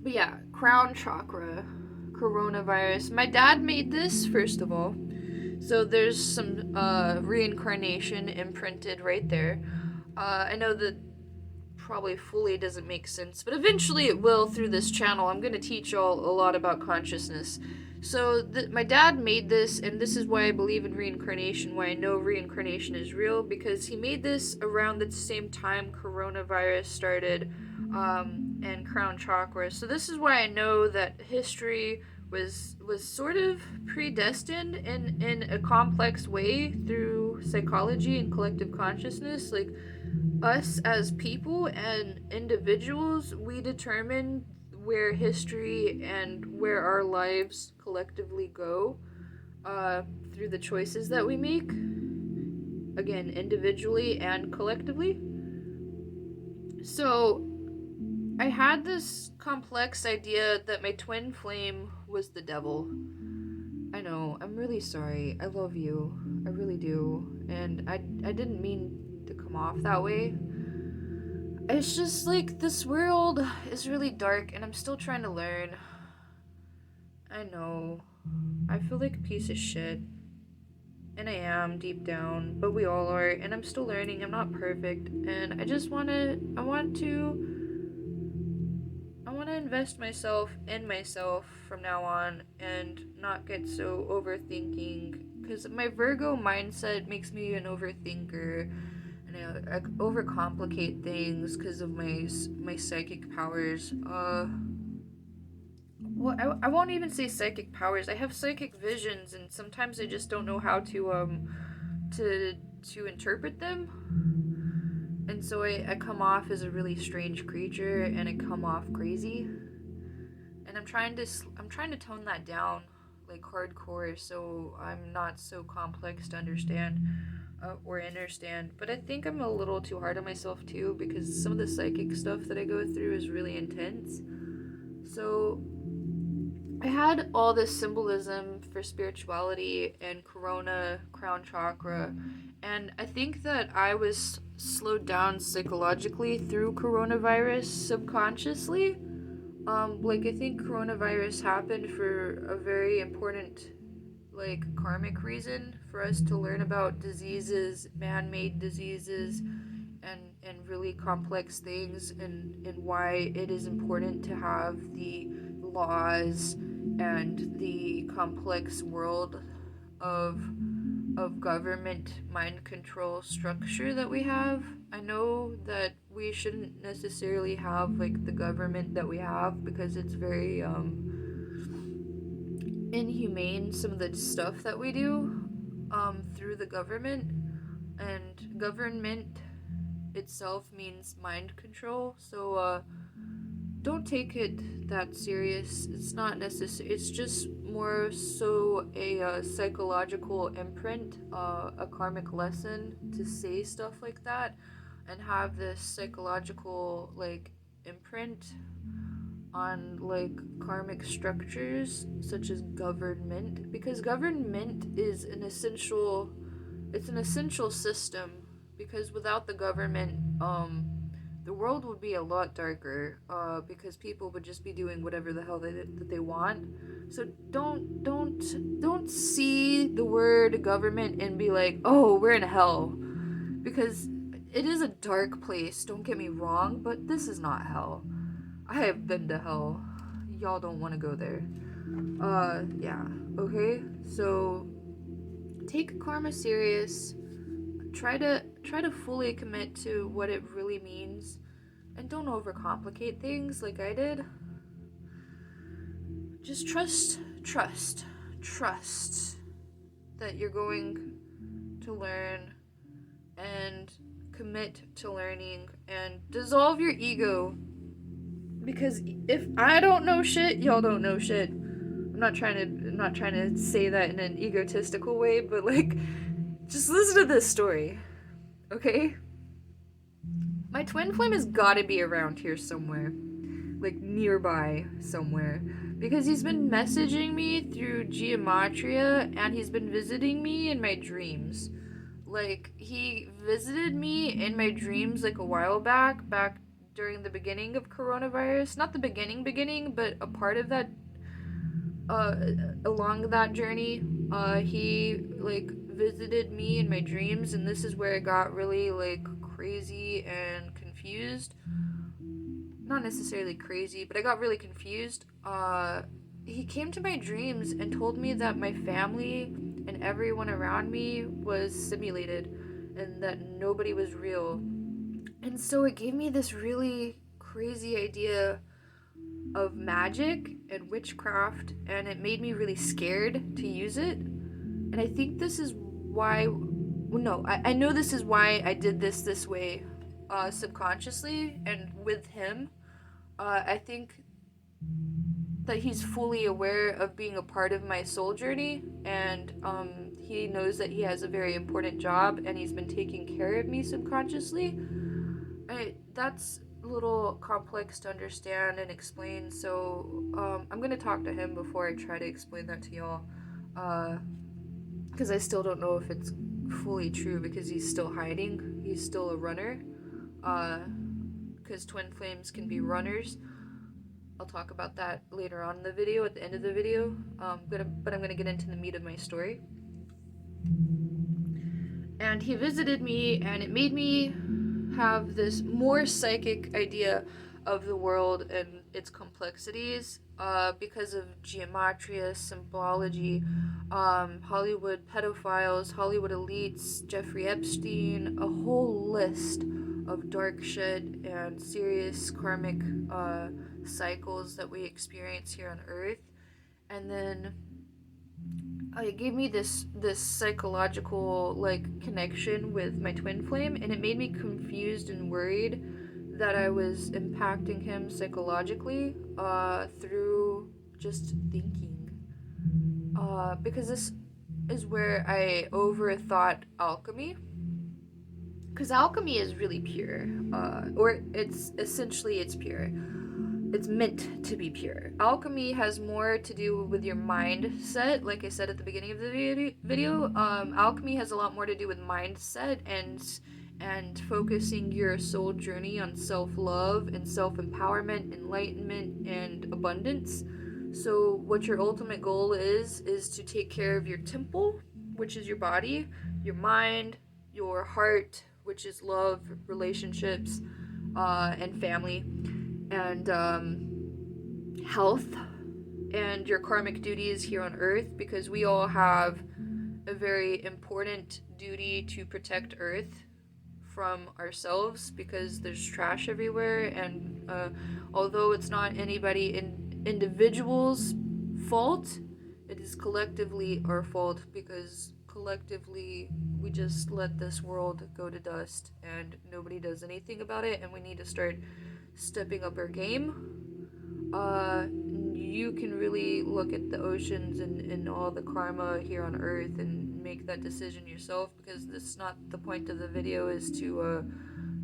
But yeah, crown chakra, coronavirus. My dad made this, first of all. So there's some reincarnation imprinted right there. I know that probably fully doesn't make sense, but eventually it will through this channel. I'm going to teach y'all a lot about consciousness. So my dad made this, and this is why I believe in reincarnation, why I know reincarnation is real, because he made this around the same time coronavirus started, and crown chakra. So this is why I know that history was sort of predestined in a complex way through psychology and collective consciousness. Like, us as people and individuals, we determine where history and where our lives collectively go, through the choices that we make, again, individually and collectively. So I had this complex idea that my twin flame was the devil. I know, I'm really sorry. I love you. I really do. And I didn't mean to come off that way. It's just like this world is really dark and I'm still trying to learn. I know. I feel like a piece of shit. And I am deep down, but we all are, and I'm still learning. I'm not perfect, and I want to invest myself in myself from now on and not get so overthinking, cuz my Virgo mindset makes me an overthinker, and I overcomplicate things because of my psychic powers. Well, I won't even say psychic powers. I have psychic visions, and sometimes I just don't know how to to interpret them. And so I come off as a really strange creature, and I come off crazy. And I'm trying to tone that down, like hardcore, so I'm not so complex to understand, or understand. But I think I'm a little too hard on myself too, because some of the psychic stuff that I go through is really intense. So I had all this symbolism for spirituality and corona, crown chakra, and I think that I was slowed down psychologically through coronavirus subconsciously. I think coronavirus happened for a very important, like, karmic reason for us to learn about diseases, man-made diseases, and really complex things, and why it is important to have the laws and the complex world of government mind control structure that we have. I know that we shouldn't necessarily have like the government that we have, because it's very inhumane, some of the stuff that we do through the government, and government itself means mind control. So don't take it that serious. It's not necessary. It's just more so a psychological imprint, a karmic lesson to say stuff like that, and have this psychological like imprint on like karmic structures such as government, because government is an essential, it's an essential system, because without the government, the world would be a lot darker, because people would just be doing whatever the hell that they want. So don't see the word government and be like, oh, we're in hell, because it is a dark place, don't get me wrong, but this is not hell. I have been to hell. Y'all don't want to go there. Yeah. Okay? So take karma serious. Try to fully commit to what it really means, and don't overcomplicate things like I did. Just trust that you're going to learn, and commit to learning, and dissolve your ego. Because if I don't know shit, y'all don't know shit. I'm not trying to say that in an egotistical way, but like, just listen to this story, okay? My twin flame has got to be around here somewhere, like nearby somewhere, because he's been messaging me through gematria, and he's been visiting me in my dreams. Like, he visited me in my dreams like a while back during the beginning of coronavirus. Not the beginning, but a part of that, along that journey. He, like, visited me in my dreams, and this is where it got really, like, crazy and confused. Not necessarily crazy, but I got really confused. He came to my dreams and told me that my family and everyone around me was simulated, and that nobody was real. And so it gave me this really crazy idea of magic and witchcraft, and it made me really scared to use it. And I think this is why, well, no, I know this is why I did this way, subconsciously, and with him. I think that he's fully aware of being a part of my soul journey, and he knows that he has a very important job, and he's been taking care of me subconsciously. That's a little complex to understand and explain, so I'm gonna talk to him before I try to explain that to y'all, because I still don't know if it's fully true, because he's still hiding. He's still a runner, because twin flames can be runners. I'll talk about that later on in the video, at the end of the video, but I'm gonna get into the meat of my story. And he visited me, and it made me have this more psychic idea of the world and its complexities, because of gematria, symbology, Hollywood pedophiles, Hollywood elites, Jeffrey Epstein, a whole list of dark shit and serious karmic cycles that we experience here on Earth. And then it gave me this psychological like connection with my twin flame, and it made me confused and worried that I was impacting him psychologically, through just thinking, because this is where I overthought alchemy, because alchemy is really pure, or it's pure. It's meant to be pure. Alchemy has more to do with your mindset, like I said at the beginning of the video. Alchemy has a lot more to do with mindset and focusing your soul journey on self-love and self-empowerment, enlightenment, and abundance. So what your ultimate goal is to take care of your temple, which is your body, your mind, your heart, which is love, relationships, and family, and health, and your karmic duties here on Earth, because we all have a very important duty to protect Earth from ourselves, because there's trash everywhere, and although it's not anybody individual's fault, it is collectively our fault, because collectively we just let this world go to dust and nobody does anything about it, and we need to start stepping up our game. You can really look at the oceans and all the karma here on Earth and make that decision yourself, because this is not the point of the video, is to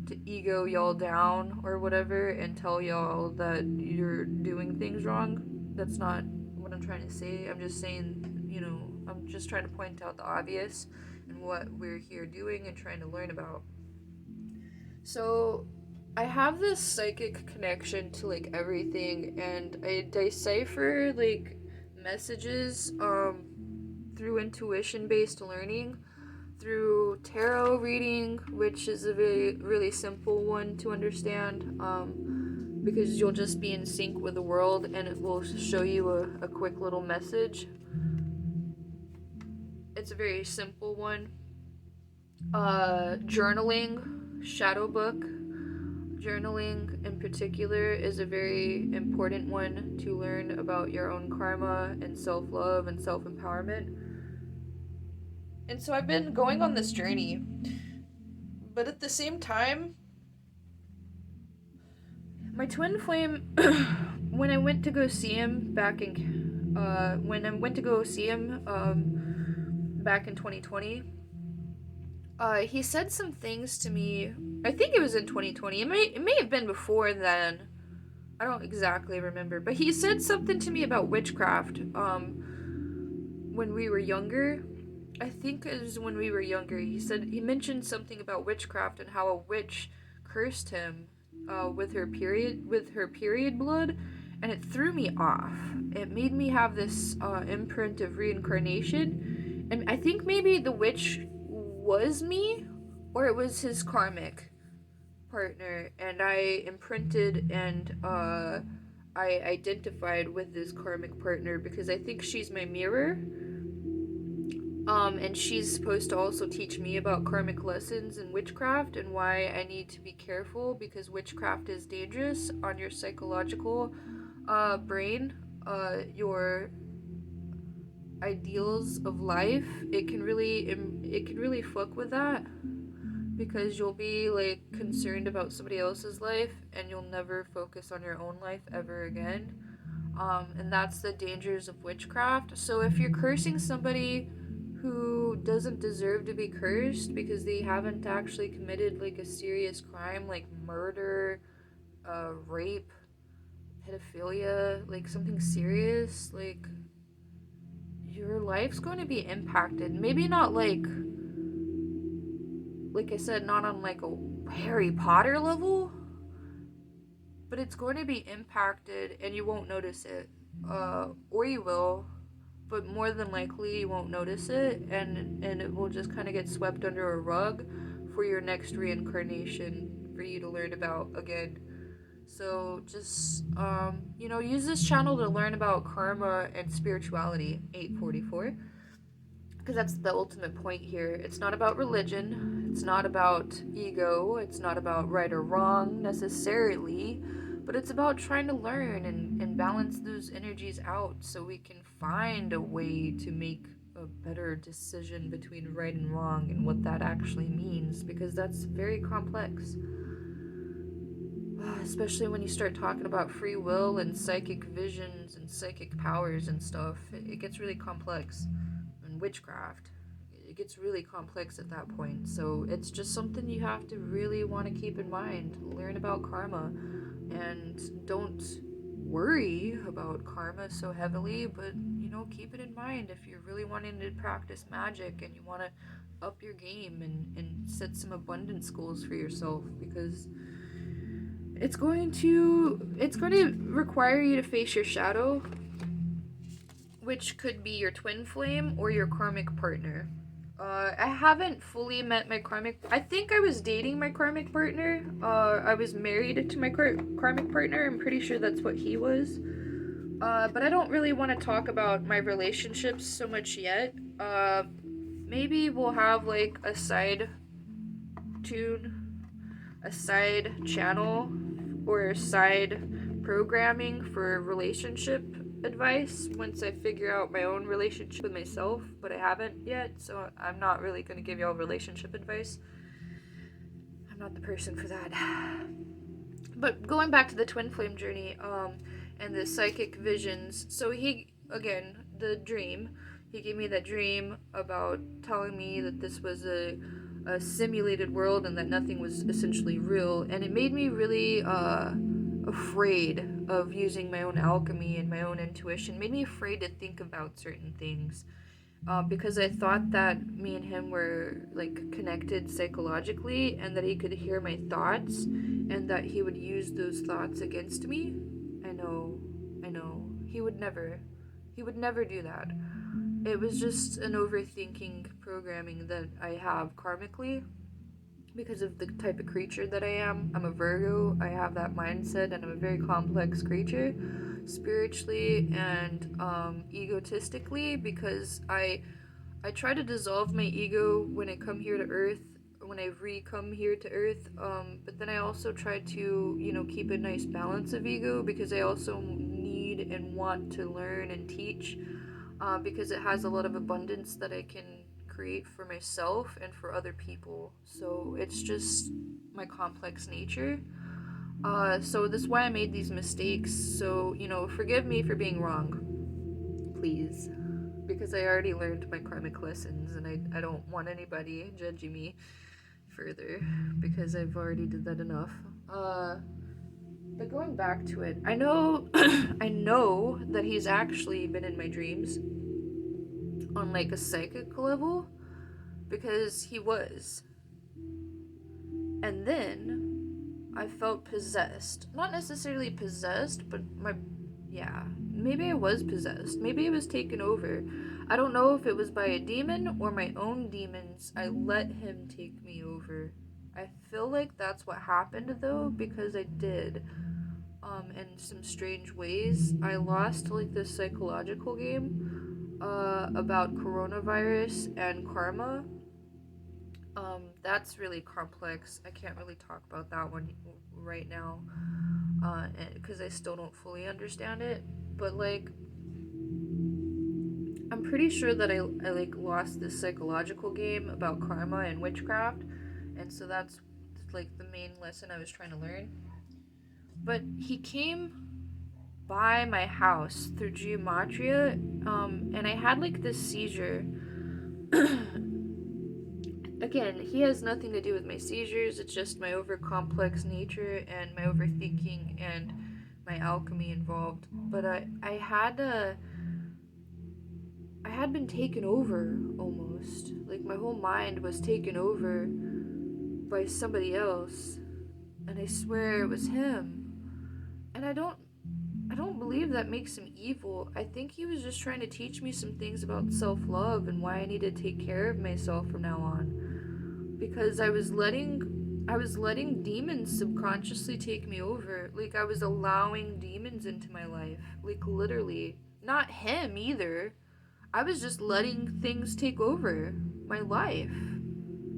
to ego y'all down or whatever and tell y'all that you're doing things wrong. That's not what I'm trying to say. I'm just saying, you know, I'm just trying to point out the obvious and what we're here doing and trying to learn about. So I have this psychic connection to like everything, and I decipher like messages through intuition based learning, through tarot reading, which is a really simple one to understand, because you'll just be in sync with the world and it will show you a quick little message. It's a very simple one. Journaling, shadow book. Journaling in particular is a very important one to learn about your own karma and self-love and self-empowerment. And so I've been going on this journey, but at the same time, my twin flame, when I went to go see him back in 2020, he said some things to me. I think it was in 2020. It may have been before then. I don't exactly remember, but he said something to me about witchcraft. When we were younger, I think it was when we were younger. He mentioned something about witchcraft and how a witch cursed him with her period blood, and it threw me off. It made me have this imprint of reincarnation, and I think maybe the witch was me, or it was his karmic partner, and I imprinted and I identified with this karmic partner because I think she's my mirror. And she's supposed to also teach me about karmic lessons and witchcraft and why I need to be careful, because witchcraft is dangerous on your psychological brain, your ideals of life. It can really fuck with that, because you'll be like concerned about somebody else's life and you'll never focus on your own life ever again. And that's the dangers of witchcraft. So if you're cursing somebody who doesn't deserve to be cursed because they haven't actually committed like a serious crime like murder, rape, pedophilia, like something serious, like your life's going to be impacted. Maybe not like I said, not on like a Harry Potter level, but it's going to be impacted and you won't notice it. Or you will, but more than likely you won't notice it, and it will just kind of get swept under a rug for your next reincarnation for you to learn about again. So just use this channel to learn about karma and spirituality. 844, because that's the ultimate point here. It's not about religion, it's not about ego, it's not about right or wrong necessarily, but it's about trying to learn and balance those energies out so we can find a way to make a better decision between right and wrong and what that actually means, because that's very complex. Especially when you start talking about free will and psychic visions and psychic powers and stuff, it gets really complex. And witchcraft, it gets really complex at that point. So it's just something you have to really want to keep in mind. Learn about karma, and don't worry about karma so heavily, but keep it in mind if you're really wanting to practice magic and you want to up your game and set some abundance goals for yourself, because it's going to require you to face your shadow, which could be your twin flame or your karmic partner. I haven't fully met my karmic. I think I was dating my karmic partner. I was married to my karmic partner. I'm pretty sure that's what he was. But I don't really want to talk about my relationships so much yet. Maybe we'll have like a side channel or side programming for relationship advice once I figure out my own relationship with myself, but I haven't yet, so I'm not really going to give y'all relationship advice. I'm not the person for that. But going back to the twin flame journey, and the psychic visions, so the dream, he gave me that dream about telling me that this was a a simulated world and that nothing was essentially real. And it made me really afraid of using my own alchemy and my own intuition. It made me afraid to think about certain things. Because I thought that me and him were like connected psychologically, and that he could hear my thoughts, and that he would use those thoughts against me. I know. He would never do that. It was just an overthinking programming that I have karmically because of the type of creature that I am. I'm a Virgo. I have that mindset, and I'm a very complex creature, spiritually and egotistically, because I try to dissolve my ego when I come here to Earth, when I re-come here to Earth, but then I also try to, keep a nice balance of ego, because I also need and want to learn and teach, because it has a lot of abundance that I can create for myself and for other people. So it's just my complex nature. So that's why I made these mistakes. So, forgive me for being wrong, please. Because I already learned my karmic lessons, and I don't want anybody judging me further, because I've already did that enough. But going back to it, I know I know that he's actually been in my dreams on like a psychic level, because he was. And then I felt possessed. Not necessarily possessed, but maybe I was possessed. Maybe I was taken over. I don't know if it was by a demon or my own demons. I let him take me over. I feel like that's what happened though, because I did. In some strange ways. I lost like this psychological game about coronavirus and karma. That's really complex. I can't really talk about that one right now, because I still don't fully understand it. But like, I'm pretty sure that I like lost this psychological game about karma and witchcraft, and so that's like the main lesson I was trying to learn. But he came by my house through geometria, and I had like this seizure. Again, he has nothing to do with my seizures. It's just my overcomplex nature and my overthinking and my alchemy involved. But I had been taken over almost. Like my whole mind was taken over by somebody else, and I swear it was him. And I don't believe that makes him evil. I think he was just trying to teach me some things about self-love and why I need to take care of myself from now on. Because I was letting demons subconsciously take me over. Like I was allowing demons into my life. Like literally. Not him either. I was just letting things take over my life.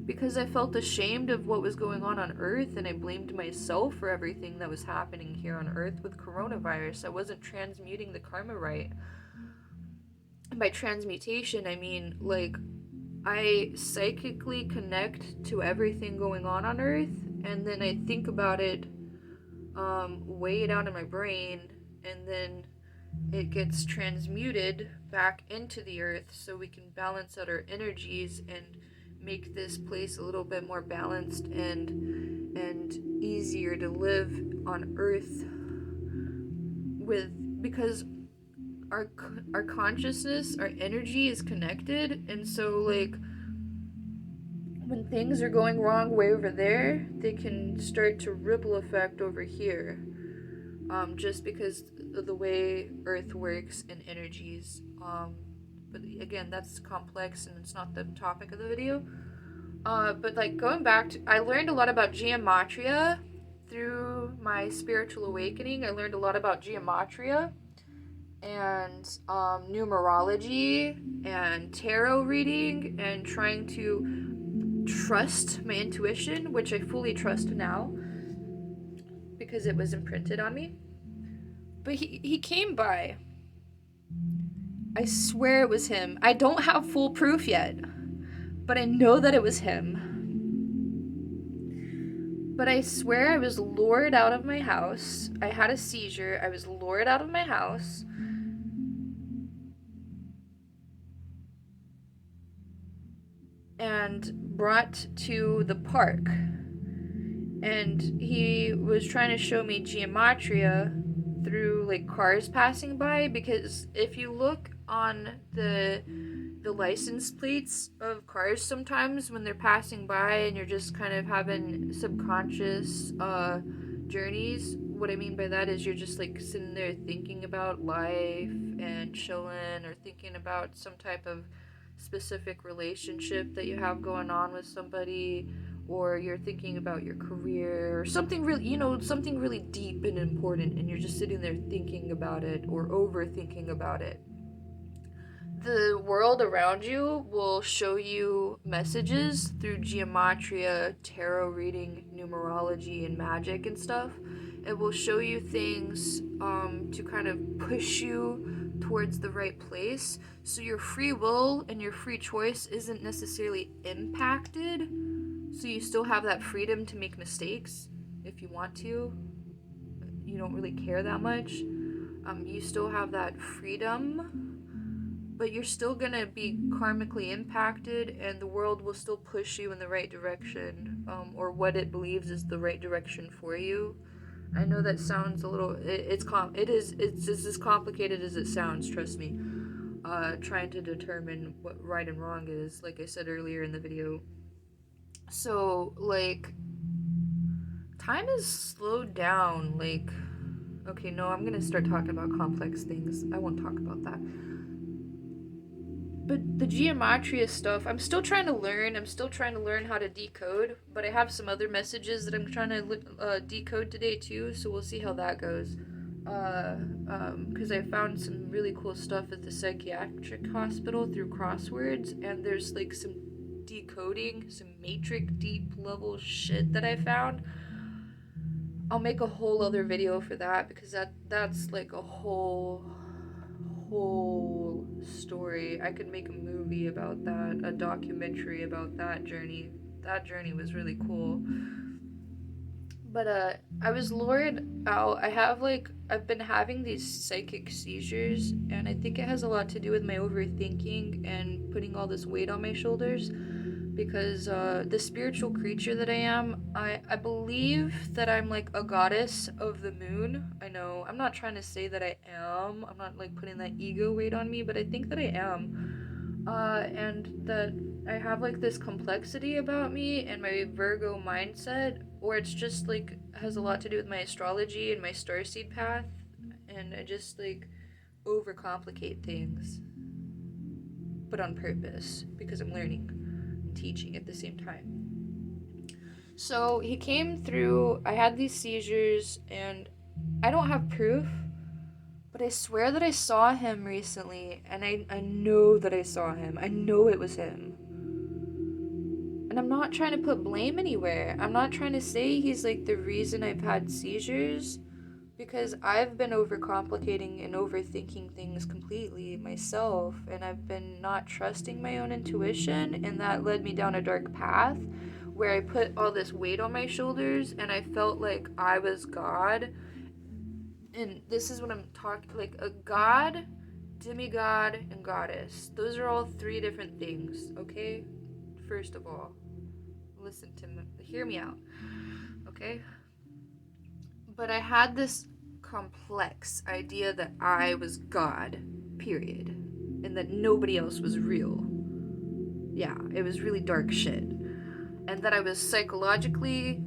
Because I felt ashamed of what was going on Earth, and I blamed myself for everything that was happening here on Earth with coronavirus. I wasn't transmuting the karma right. And by transmutation, I mean, like, I psychically connect to everything going on Earth, and then I think about it way down in my brain, and then it gets transmuted back into the Earth so we can balance out our energies and make this place a little bit more balanced and easier to live on Earth with, because our consciousness, our energy is connected, and so like when things are going wrong way over there, they can start to ripple effect over here, just because of the way Earth works and energies. But again, that's complex and it's not the topic of the video. But like going back to, I learned a lot about geometria through my spiritual awakening. I learned a lot about geometria and numerology and tarot reading, and trying to trust my intuition, which I fully trust now because it was imprinted on me. But he came by. I swear it was him. I don't have full proof yet, but I know that it was him. But I swear I was lured out of my house. I had a seizure. I was lured out of my house. and brought to the park. And he was trying to show me gematria through like cars passing by, because if you look on the license plates of cars sometimes when they're passing by and you're just kind of having subconscious journeys, what I mean by that is you're just like sitting there thinking about life and chilling, or thinking about some type of specific relationship that you have going on with somebody, or you're thinking about your career or something really, something really deep and important, and you're just sitting there thinking about it or overthinking about it. The world around you will show you messages through gematria, tarot reading, numerology, and magic and stuff. It will show you things to kind of push you towards the right place. So your free will and your free choice isn't necessarily impacted. So you still have that freedom to make mistakes if you want to. You don't really care that much. You still have that freedom, but you're still gonna be karmically impacted, and the world will still push you in the right direction, or what it believes is the right direction for you. I know that sounds a little, it's as complicated as it sounds, trust me. Trying to determine what right and wrong is, like I said earlier in the video. So, like, time is slowed down, like, okay, no, I'm gonna start talking about complex things. I won't talk about that. But the gematria stuff, I'm still trying to learn. I'm still trying to learn how to decode, but I have some other messages that I'm trying to decode today too, so we'll see how that goes. Because I found some really cool stuff at the psychiatric hospital through crosswords, and there's like some decoding, some matrix deep level shit that I found. I'll make a whole other video for that, because that's like a whole story. I could make a movie about that, a documentary about that journey. That journey was really cool. But I was lured out. I've been having these psychic seizures, and I think it has a lot to do with my overthinking and putting all this weight on my shoulders, because the spiritual creature that I am, I believe that I'm like a goddess of the moon. I know, I'm not trying to say that I am. I'm not like putting that ego weight on me, but I think that I am. And that I have like this complexity about me and my Virgo mindset, or it's just like has a lot to do with my astrology and my starseed path, and I just like overcomplicate things, but on purpose, because I'm learning and teaching at the same time. So he came through, I had these seizures, and I don't have proof, but I swear that I saw him recently, and I know that I saw him. I know it was him. And I'm not trying to put blame anywhere. I'm not trying to say he's like the reason I've had seizures, because I've been overcomplicating and overthinking things completely myself, and I've been not trusting my own intuition, and that led me down a dark path where I put all this weight on my shoulders, and I felt like I was God. And this is what I'm talking, like a god, demigod, and goddess. Those are all three different things, okay? First of all, listen to me, hear me out, okay? But I had this complex idea that I was God, period, and that nobody else was real. Yeah, it was really dark shit. And that I was psychologically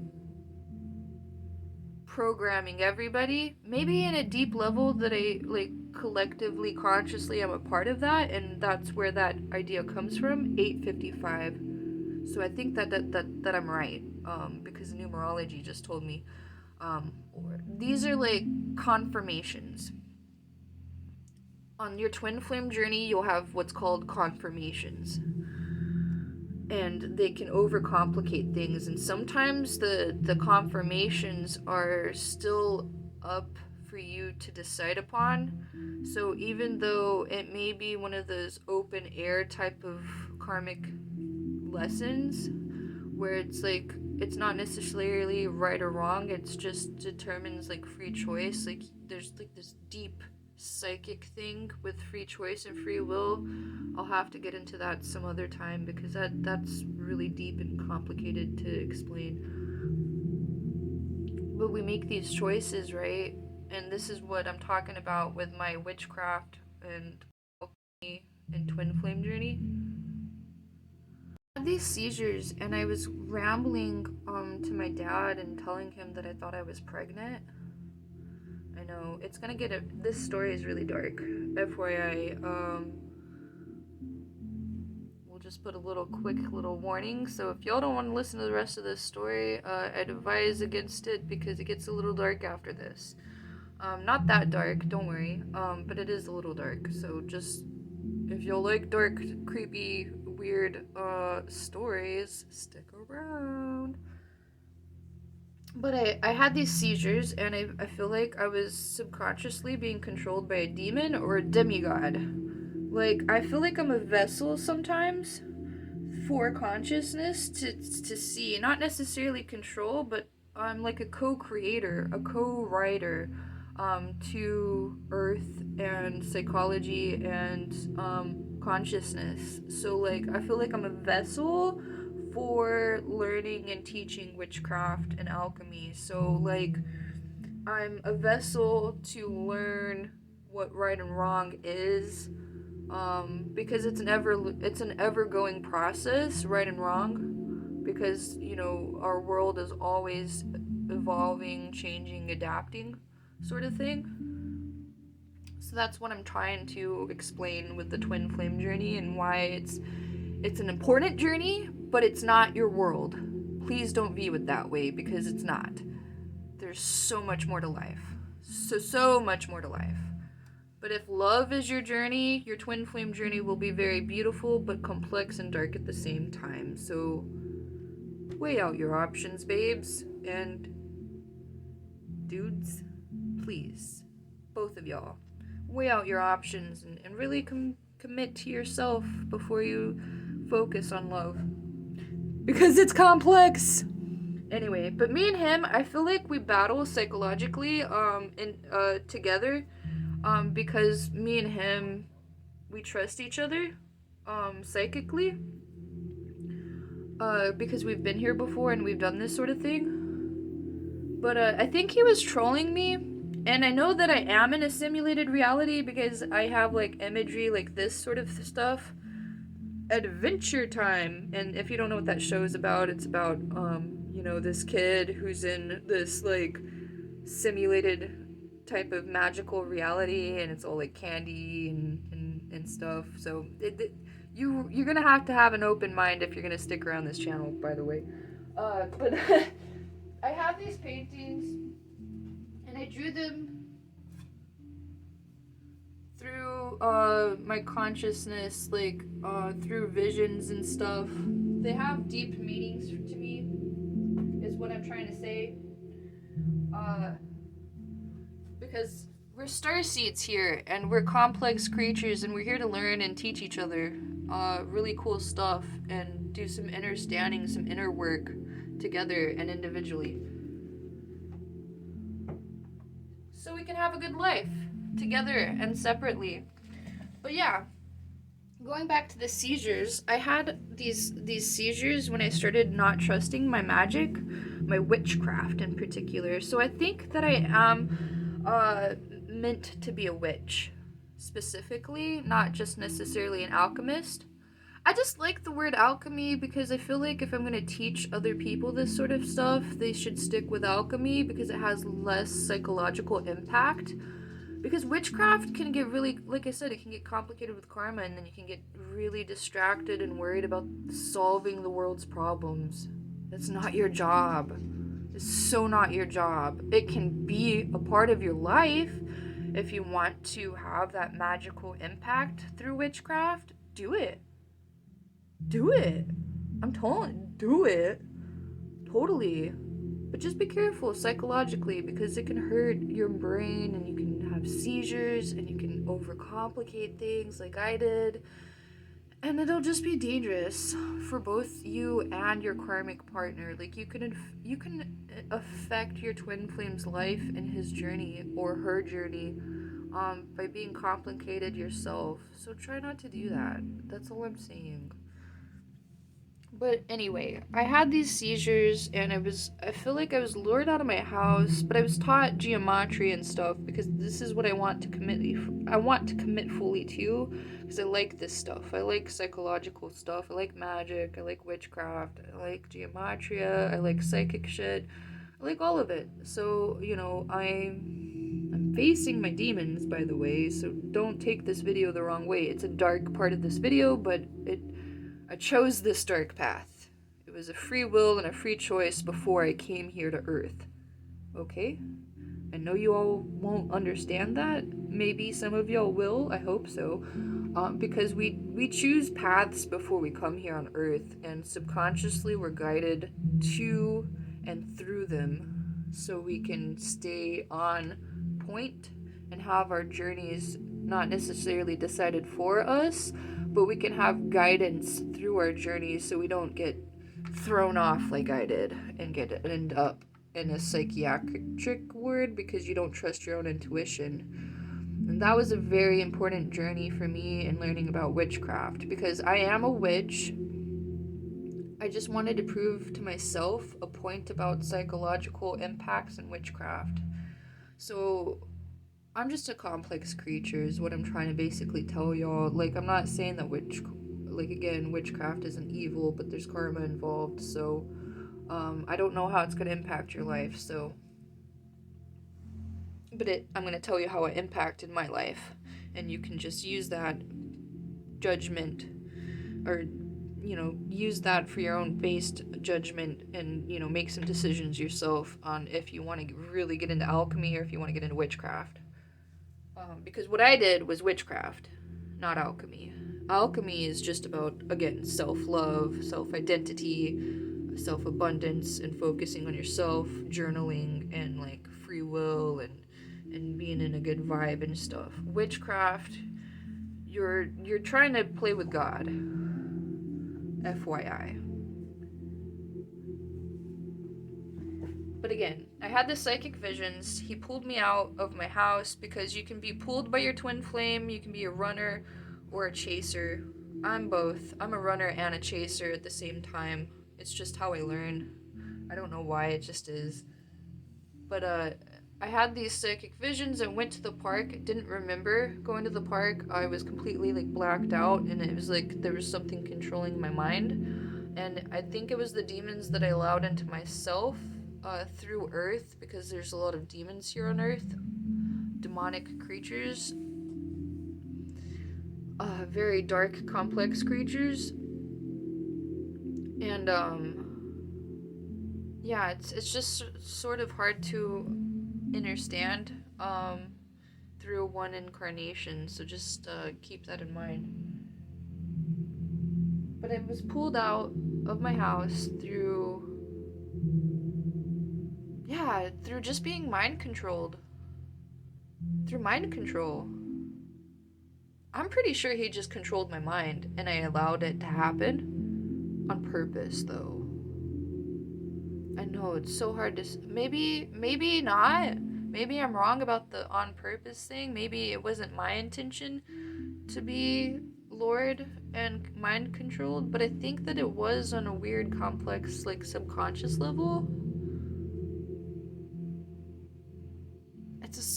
programming everybody, maybe in a deep level that I like collectively consciously am a part of that, and that's where that idea comes from. 855. So I think that I'm right, because numerology just told me. These are like confirmations. On your Twinflame Journey, you'll have what's called confirmations, and they can overcomplicate things, and sometimes the confirmations are still up for you to decide upon. So even though it may be one of those open air type of karmic lessons where it's like it's not necessarily right or wrong, it's just determines like free choice, like there's like this deep psychic thing with free choice and free will. I'll have to get into that some other time because that's really deep and complicated to explain. But we make these choices, right? And this is what I'm talking about with my witchcraft and alchemy and Twinflame Journey. I had these seizures and I was rambling to my dad and telling him that I thought I was pregnant. I know it's gonna this story is really dark. FYI, we'll just put a quick little warning. So if y'all don't want to listen to the rest of this story, I'd advise against it because it gets a little dark after this. Not that dark, don't worry. But it is a little dark. So just if y'all like dark, creepy, weird stories, stick around. But I had these seizures, and I feel like I was subconsciously being controlled by a demon or a demigod. Like, I feel like I'm a vessel sometimes for consciousness to see. Not necessarily control, but I'm like a co-creator, a co-writer to Earth and psychology and consciousness. So, like, I feel like I'm a vessel for learning and teaching witchcraft and alchemy. So, like, I'm a vessel to learn what right and wrong is, because it's an ever going process, right and wrong, because our world is always evolving, changing, adapting, sort of thing. So that's what I'm trying to explain with the Twinflame Journey and why it's an important journey, but it's not your world. Please don't view it that way because it's not. There's so much more to life. So much more to life. But if love is your journey, your Twinflame Journey will be very beautiful but complex and dark at the same time. So weigh out your options, babes. And dudes, please, both of y'all, weigh out your options and really commit to yourself before you focus on love. Because it's complex. Anyway, but me and him, I feel like we battle psychologically together. Because me and him, we trust each other, psychically, because we've been here before and we've done this sort of thing. But, I think he was trolling me, and I know that I am in a simulated reality because I have, like, imagery like this sort of stuff. Adventure Time, and if you don't know what that show is about, it's about, this kid who's in this, like, simulated type of magical reality, and it's all like candy and stuff. So you're gonna have to have an open mind if you're gonna stick around this channel, by the way. But I have these paintings, and I drew them through my consciousness, like through visions and stuff. They have deep meanings to me, is what I'm trying to say. Because we're starseeds here, and we're complex creatures, and we're here to learn and teach each other really cool stuff and do some understanding, some inner work together and individually. So we can have a good life together and separately. But yeah, going back to the seizures, I had these seizures when I started not trusting my magic, my witchcraft in particular. So I think that I am meant to be a witch, specifically, not just necessarily an alchemist. I just like the word alchemy because I feel like if I'm going to teach other people this sort of stuff, they should stick with alchemy because it has less psychological impact. Because witchcraft can get really, like I said, it can get complicated with karma, and then you can get really distracted and worried about solving the world's problems. That's not your job. It's so not your job. It can be a part of your life if you want to have that magical impact through witchcraft. Do it. Do it. I'm telling, do it. Totally. But just be careful psychologically because it can hurt your brain, and you can have seizures, and you can overcomplicate things like I did. And it'll just be dangerous for both you and your karmic partner. Like you can affect your twin flame's life and his journey or her journey by being complicated yourself. So try not to do that. That's all I'm saying. But anyway, I had these seizures and I feel like I was lured out of my house, but I was taught geometry and stuff because this is what I want to commit fully to, because I like this stuff. I like psychological stuff. I like magic. I like witchcraft. I like geometria. I like psychic shit. I like all of it. So, I'm facing my demons, by the way, so don't take this video the wrong way. It's a dark part of this video, but I chose this dark path. It was a free will and a free choice before I came here to Earth. Okay? I know you all won't understand that. Maybe some of y'all will. I hope so. Because we choose paths before we come here on Earth, and subconsciously we're guided to and through them so we can stay on point and have our journeys not necessarily decided for us, but we can have guidance through our journeys so we don't get thrown off like I did and end up in a psychiatric ward because you don't trust your own intuition. And that was a very important journey for me in learning about witchcraft, because I am a witch. I just wanted to prove to myself a point about psychological impacts in witchcraft. So I'm just a complex creature is what I'm trying to basically tell y'all. Like, I'm not saying that witchcraft isn't evil, but there's karma involved. So I don't know how it's going to impact your life. So, but I'm going to tell you how it impacted my life, and you can just use that judgment, or use that for your own based judgment, and make some decisions yourself on if you want to really get into alchemy or if you want to get into witchcraft. Because what I did was witchcraft, not alchemy. Alchemy is just about, again, self-love, self-identity, self-abundance, and focusing on yourself, journaling, and like free will, and being in a good vibe and stuff. Witchcraft, you're trying to play with God. FYI. But again, I had the psychic visions. He pulled me out of my house because you can be pulled by your twin flame. You can be a runner or a chaser. I'm both. I'm a runner and a chaser at the same time. It's just how I learn. I don't know why, it just is. But I had these psychic visions. I went to the park. I didn't remember going to the park. I was completely blacked out, and it was like there was something controlling my mind. And I think it was the demons that I allowed into myself through Earth, because there's a lot of demons here on Earth, demonic creatures, very dark, complex creatures, and yeah, it's just sort of hard to understand through one incarnation, so just keep that in mind. But I was pulled out of my house through just being mind controlled. Through mind control. I'm pretty sure he just controlled my mind, and I allowed it to happen on purpose, though. I know, it's so hard to... Maybe not. Maybe I'm wrong about the on purpose thing. Maybe it wasn't my intention to be lured and mind controlled, but I think that it was on a weird, complex, subconscious level.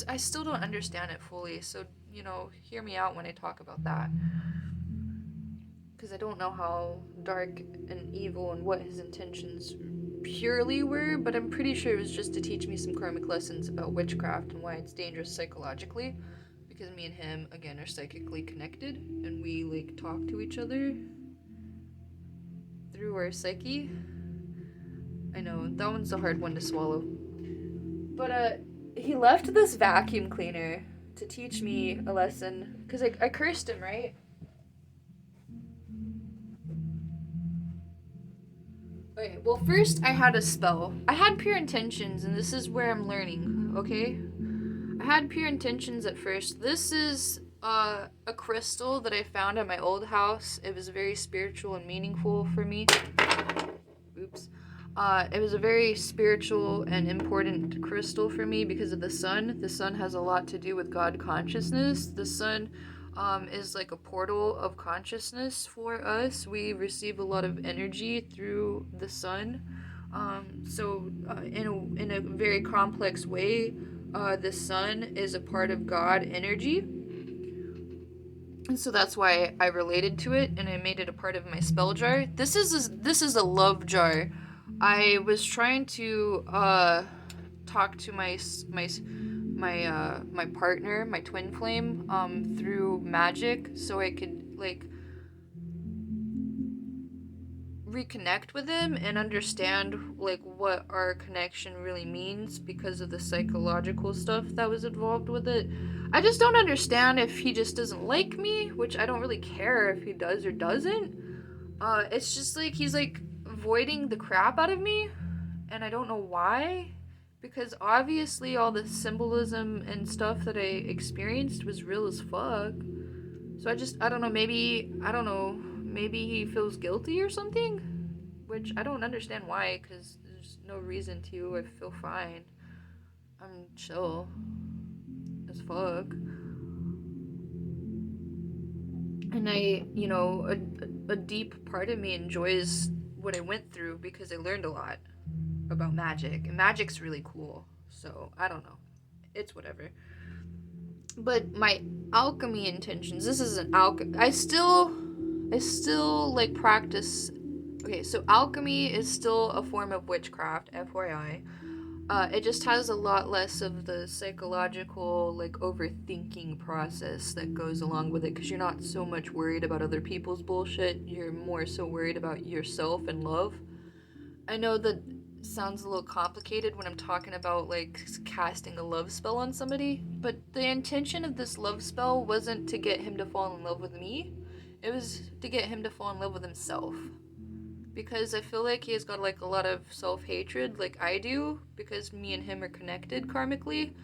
I still don't understand it fully, so, hear me out when I talk about that. Because I don't know how dark and evil and what his intentions purely were, but I'm pretty sure it was just to teach me some karmic lessons about witchcraft and why it's dangerous psychologically. Because me and him, again, are psychically connected, and we, talk to each other through our psyche. I know, that one's a hard one to swallow. But, he left this vacuum cleaner to teach me a lesson, because I cursed him, right? Okay, well, first I had a spell. I had pure intentions, and this is where I'm learning, okay? I had pure intentions at first. This is a crystal that I found at my old house. It was very spiritual and meaningful for me. Oops. It was a very spiritual and important crystal for me because of the sun. The sun has a lot to do with God consciousness. The sun is like a portal of consciousness for us. We receive a lot of energy through the sun. In a very complex way, the sun is a part of God energy. And so that's why I related to it, and I made it a part of my spell jar. This is a love jar. I was trying to talk to my partner, my twin flame, through magic, so I could like reconnect with him and understand like what our connection really means because of the psychological stuff that was involved with it. I just don't understand if he just doesn't like me, which I don't really care if he does or doesn't. It's just like he's like avoiding the crap out of me, and I don't know why. Because obviously all the symbolism and stuff that I experienced was real as fuck. So I don't know, maybe he feels guilty or something? Which I don't understand why, because there's no reason to. I feel fine. I'm chill as fuck. And a deep part of me enjoys what I went through because I learned a lot about magic. And magic's really cool. So, I don't know. It's whatever. But my alchemy intentions, this is an alchemy. I still like practice. Okay, so alchemy is still a form of witchcraft, FYI. It just has a lot less of the psychological, like, overthinking process that goes along with it, because you're not so much worried about other people's bullshit. You're more so worried about yourself and love. I know that sounds a little complicated when I'm talking about, like, casting a love spell on somebody, but the intention of this love spell wasn't to get him to fall in love with me. It was to get him to fall in love with himself. Because I feel like he has got like a lot of self-hatred like I do, because me and him are connected karmically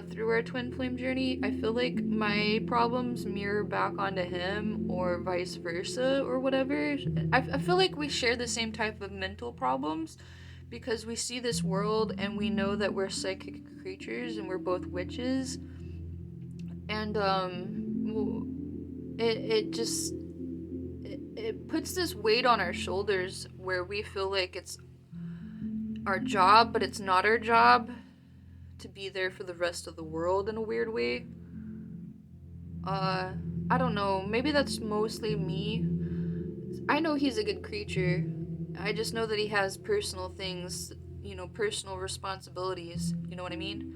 through our twin flame journey. I feel like my problems mirror back onto him, or vice versa, or whatever. I feel like we share the same type of mental problems, because we see this world and we know that we're psychic creatures and we're both witches. And it puts this weight on our shoulders where we feel like it's our job, but it's not our job to be there for the rest of the world in a weird way. I don't know. Maybe that's mostly me. I know he's a good creature. I just know that he has personal things, personal responsibilities. You know what I mean?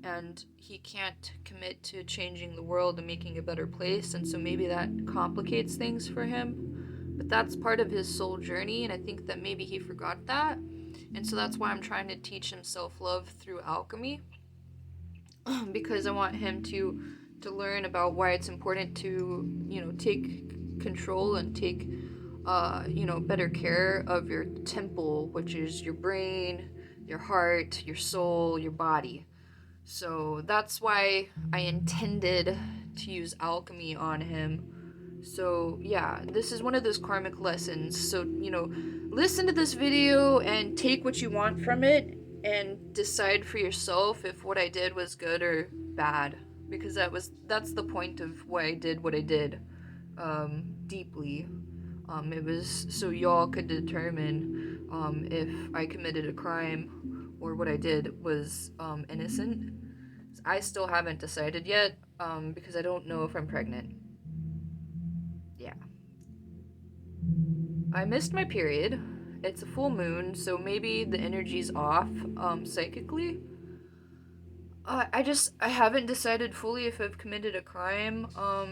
And he can't commit to changing the world and making a better place, and so maybe that complicates things for him. But that's part of his soul journey, and I think that maybe he forgot that. And so that's why I'm trying to teach him self-love through alchemy, because I want him to learn about why it's important to, take control and take better care of your temple, which is your brain, your heart, your soul, your body. So that's why I intended to use alchemy on him. So yeah, this is one of those karmic lessons. So, listen to this video and take what you want from it and decide for yourself if what I did was good or bad. Because that's the point of why I did what I did, deeply. It was so y'all could determine if I committed a crime or what I did was innocent. I still haven't decided yet, because I don't know if I'm pregnant. Yeah. I missed my period. It's a full moon, so maybe the energy's off, psychically. I haven't decided fully if I've committed a crime,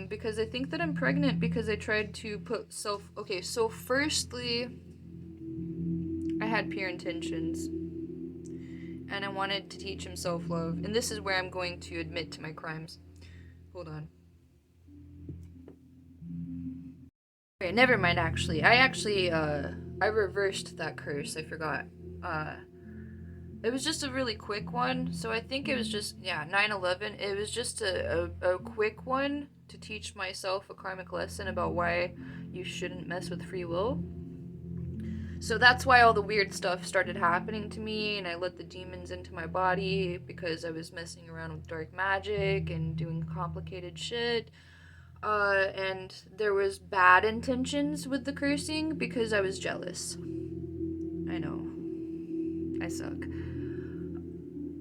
because I think that I'm pregnant because I tried to put okay, so firstly, I had pure intentions, and I wanted to teach him self-love, and this is where I'm going to admit to my crimes. Hold on. Okay, never mind, actually. I reversed that curse, I forgot. It was just a really quick one, so I think it was just, 9/11. It was just a quick one to teach myself a karmic lesson about why you shouldn't mess with free will. So that's why all the weird stuff started happening to me, and I let the demons into my body because I was messing around with dark magic and doing complicated shit. And there was bad intentions with the cursing because I was jealous. I know. I suck.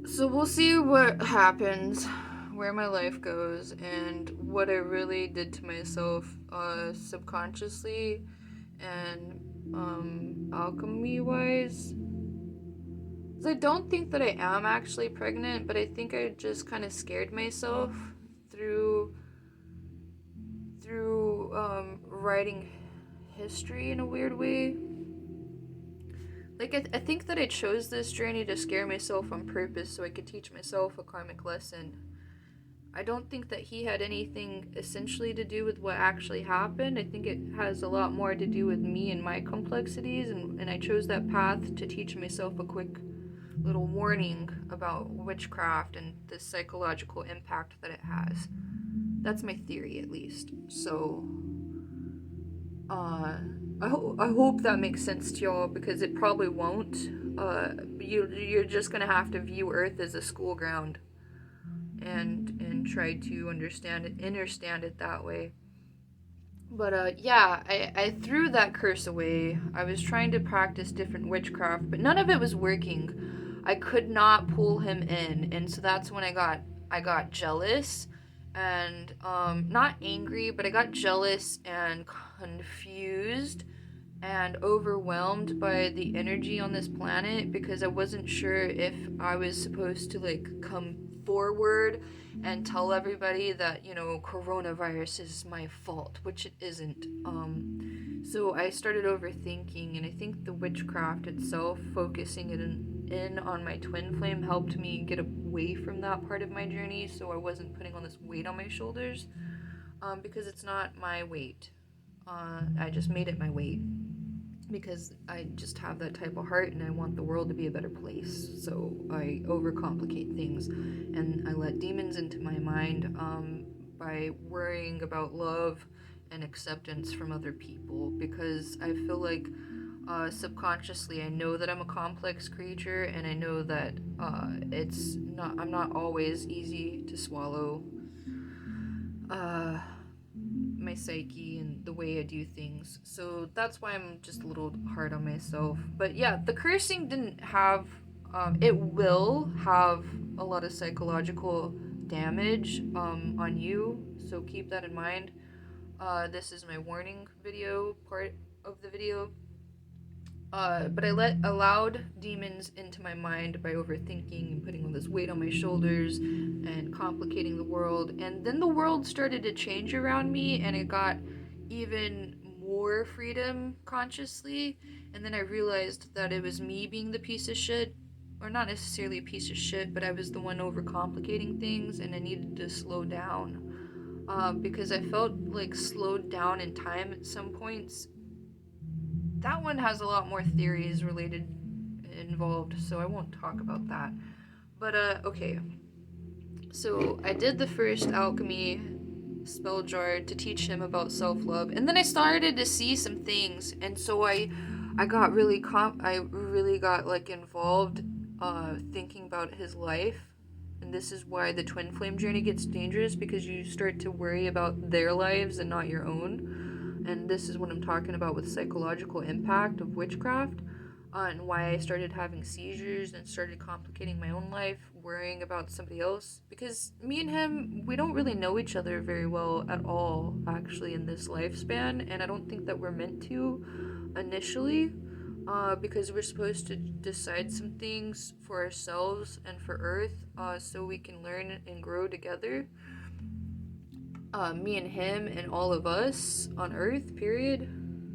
So we'll see what happens, where my life goes, and what I really did to myself subconsciously and alchemy wise. I don't think that I am actually pregnant, but I think I just kind of scared myself through writing history in a weird way. Like, I think that I chose this journey to scare myself on purpose so I could teach myself a karmic lesson. I don't think that he had anything essentially to do with what actually happened. I think it has a lot more to do with me and my complexities, and I chose that path to teach myself a quick little warning about witchcraft and the psychological impact that it has. That's my theory, at least. So, I hope that makes sense to y'all, because it probably won't. You're just gonna have to view Earth as a school ground, and try to understand it that way. But yeah, I threw that curse away. I was trying to practice different witchcraft, but none of it was working. I could not pull him in, and so that's when I got jealous and not angry, but I got jealous and confused and overwhelmed by the energy on this planet, because I wasn't sure if I was supposed to like come forward and tell everybody that, coronavirus is my fault, which it isn't. So I started overthinking, and I think the witchcraft itself, focusing it in on my twin flame, helped me get away from that part of my journey, so I wasn't putting on this weight on my shoulders, because it's not my weight. I just made it my weight because I just have that type of heart and I want the world to be a better place. So I overcomplicate things, and I let demons into my mind by worrying about love and acceptance from other people, because I feel like subconsciously I know that I'm a complex creature, and I know that I'm not always easy to swallow. My psyche and the way I do things. So that's why I'm just a little hard on myself. But yeah, the cursing didn't have, it will have a lot of psychological damage on you. So keep that in mind. This is my warning video part of the video. But I allowed demons into my mind by overthinking and putting all this weight on my shoulders and complicating the world. And then the world started to change around me, and it got even more freedom consciously. And then I realized that it was me being the piece of shit, or not necessarily a piece of shit, but I was the one overcomplicating things, and I needed to slow down. Because I felt like slowed down in time at some points. That one has a lot more theories involved, so I won't talk about that. But okay. So I did the first alchemy spell jar to teach him about self-love, and then I started to see some things, and so I got really got like involved thinking about his life. And this is why the twin flame journey gets dangerous, because you start to worry about their lives and not your own. And this is what I'm talking about with psychological impact of witchcraft, and why I started having seizures and started complicating my own life, worrying about somebody else. Because me and him, we don't really know each other very well at all, actually, in this lifespan, and I don't think that we're meant to initially, because we're supposed to decide some things for ourselves and for Earth, so we can learn and grow together. Me and him and all of us on Earth, period.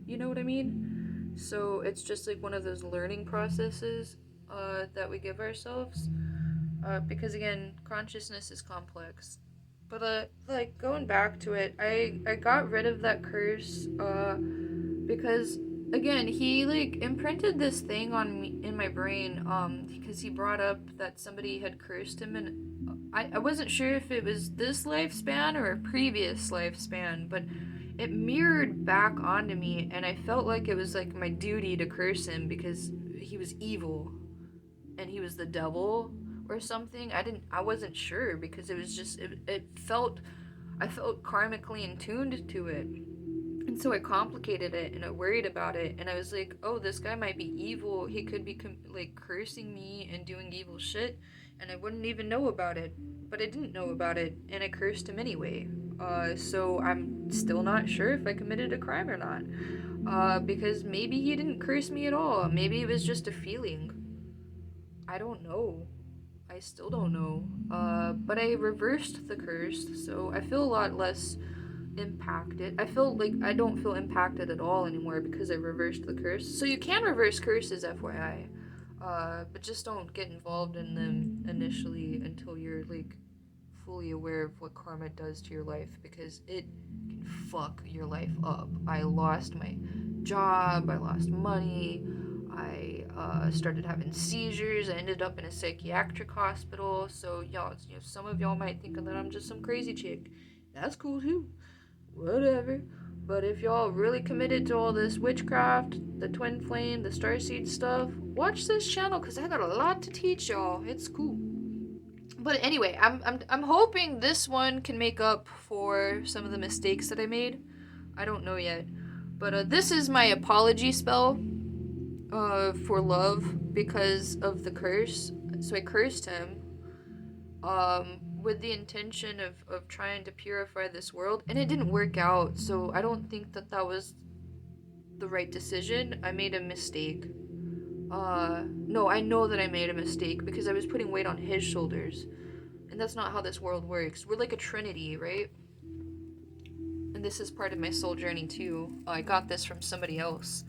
You know what I mean? So it's just like one of those learning processes that we give ourselves. Because again, consciousness is complex. But like going back to it, I got rid of that curse because again, he like imprinted this thing on me in my brain because he brought up that somebody had cursed him, and I wasn't sure if it was this lifespan or a previous lifespan, but it mirrored back onto me, and I felt like it was like my duty to curse him because he was evil and he was the devil or something. I wasn't sure because it was just I felt karmically in tuned to it. And so I complicated it and I worried about it, and I was like, oh, this guy might be evil. He could be like cursing me and doing evil shit, and I wouldn't even know about it. But I didn't know about it, and I cursed him anyway. So I'm still not sure if I committed a crime or not. Because maybe he didn't curse me at all. Maybe it was just a feeling. I don't know. I still don't know. But I reversed the curse, so I feel a lot less impacted. I feel like I don't feel impacted at all anymore because I reversed the curse. So you can reverse curses, FYI. But just don't get involved in them initially until you're like fully aware of what karma does to your life, because it can fuck your life up. I lost my job, I lost money, I started having seizures, I ended up in a psychiatric hospital. So y'all, some of y'all might think that I'm just some crazy chick. That's cool too. Whatever. But if y'all really committed to all this witchcraft, the twin flame, the starseed stuff, watch this channel because I got a lot to teach y'all. It's cool. But anyway, I'm hoping this one can make up for some of the mistakes that I made. I don't know yet. But this is my apology spell for love because of the curse. So I cursed him with the intention of trying to purify this world, and it didn't work out. So I don't think that was the right decision. I made a mistake. No, I know that I made a mistake because I was putting weight on his shoulders. And that's not how this world works. We're like a trinity, right? And this is part of my soul journey too. I got this from somebody else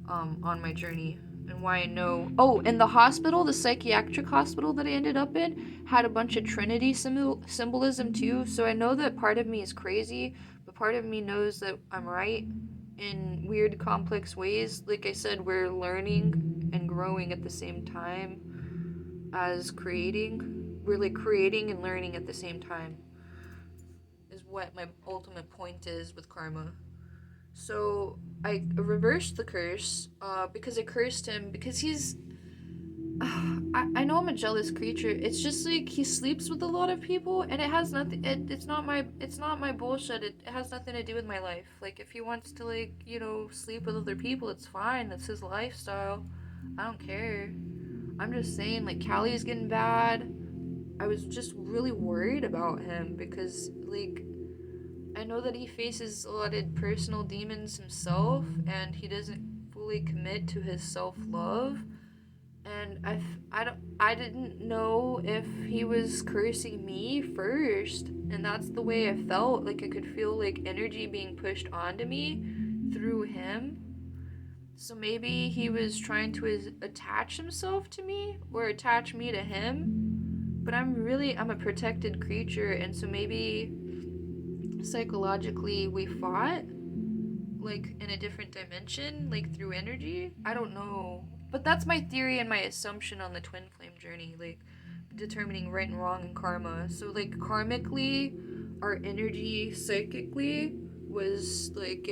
on my journey. And why I know... Oh, and the hospital, the psychiatric hospital that I ended up in, had a bunch of trinity symbolism too. So I know that part of me is crazy, but part of me knows that I'm right in weird, complex ways. Like I said, we're learning and growing at the same time as creating. We're like creating and learning at the same time is what my ultimate point is with karma. So I reversed the curse because I cursed him because he's... I know I'm a jealous creature. It's just like he sleeps with a lot of people, and it has nothing... It's not my bullshit. It has nothing to do with my life. Like, if he wants to, like, sleep with other people, it's fine. That's his lifestyle. I don't care. I'm just saying, like, Callie's getting bad. I was just really worried about him because, like, I know that he faces a lot of personal demons himself, and he doesn't fully commit to his self-love. And I didn't know if he was cursing me first, and that's the way I felt. Like, I could feel, like, energy being pushed onto me through him. So maybe he was trying to attach himself to me, or attach me to him. But I'm a protected creature, and so maybe psychologically we fought, like, in a different dimension, like, through energy. I don't know. But that's my theory and my assumption on the Twinflame Journey, like, determining right and wrong in karma. So, like, karmically, our energy psychically was, like,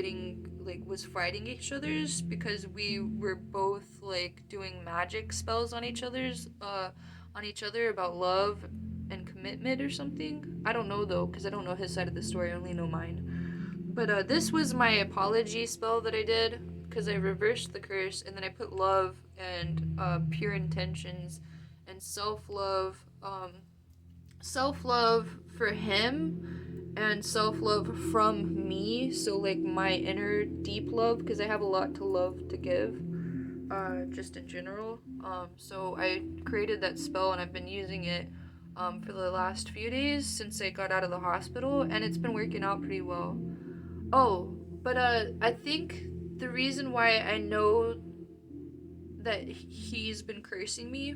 was fighting each other's because we were both, like, doing magic spells on each other about love and commitment or something. I don't know though, because I don't know his side of the story. I only know mine. But this was my apology spell that I did because I reversed the curse, and then I put love and pure intentions and self-love for him and self-love from me. So, like, my inner deep love, because I have a lot to love to give. Just in general. So I created that spell, and I've been using it for the last few days since I got out of the hospital, and it's been working out pretty well. Oh, but I think the reason why I know that he's been cursing me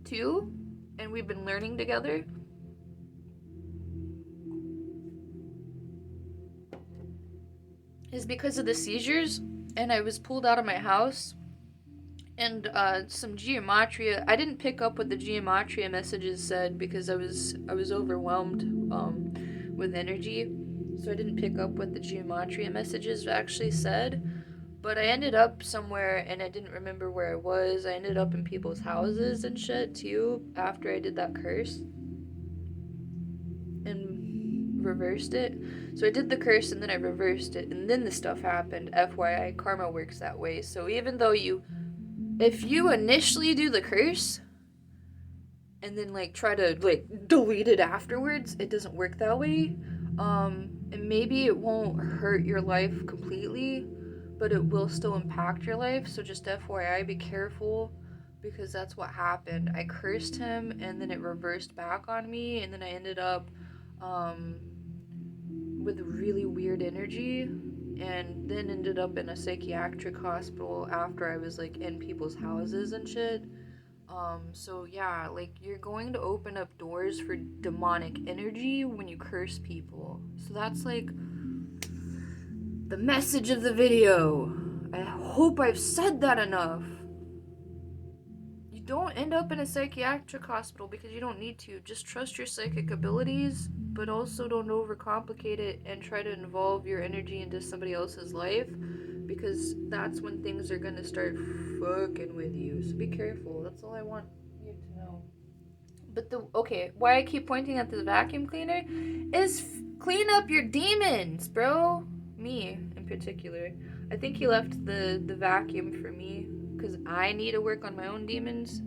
too, and we've been learning together, is because of the seizures, and I was pulled out of my house. And some gematria. I didn't pick up what the gematria messages said because I was overwhelmed with energy. so I didn't pick up what the geometry messages actually said. But I ended up somewhere and I didn't remember where I was. I ended up in people's houses and shit too after I did that curse and reversed it. So I did the curse and then I reversed it and then the stuff happened. FYI, karma works that way. So even though if you initially do the curse and then like try to like delete it afterwards, it doesn't work that way. And maybe it won't hurt your life completely, but it will still impact your life. So just FYI, be careful, because that's what happened. I cursed him and then it reversed back on me, and then I ended up with really weird energy, and then ended up in a psychiatric hospital after I was like in people's houses and shit. So yeah, like you're going to open up doors for demonic energy when you curse people. So that's like the message of the video. I hope I've said that enough. You don't end up in a psychiatric hospital because you don't need to. Just trust your psychic abilities, but also don't overcomplicate it and try to involve your energy into somebody else's life, because that's when things are gonna start fucking with you. So be careful. That's all I want you to know. But why I keep pointing at the vacuum cleaner is clean up your demons, bro. Me in particular. I think he left the vacuum for me because I need to work on my own demons.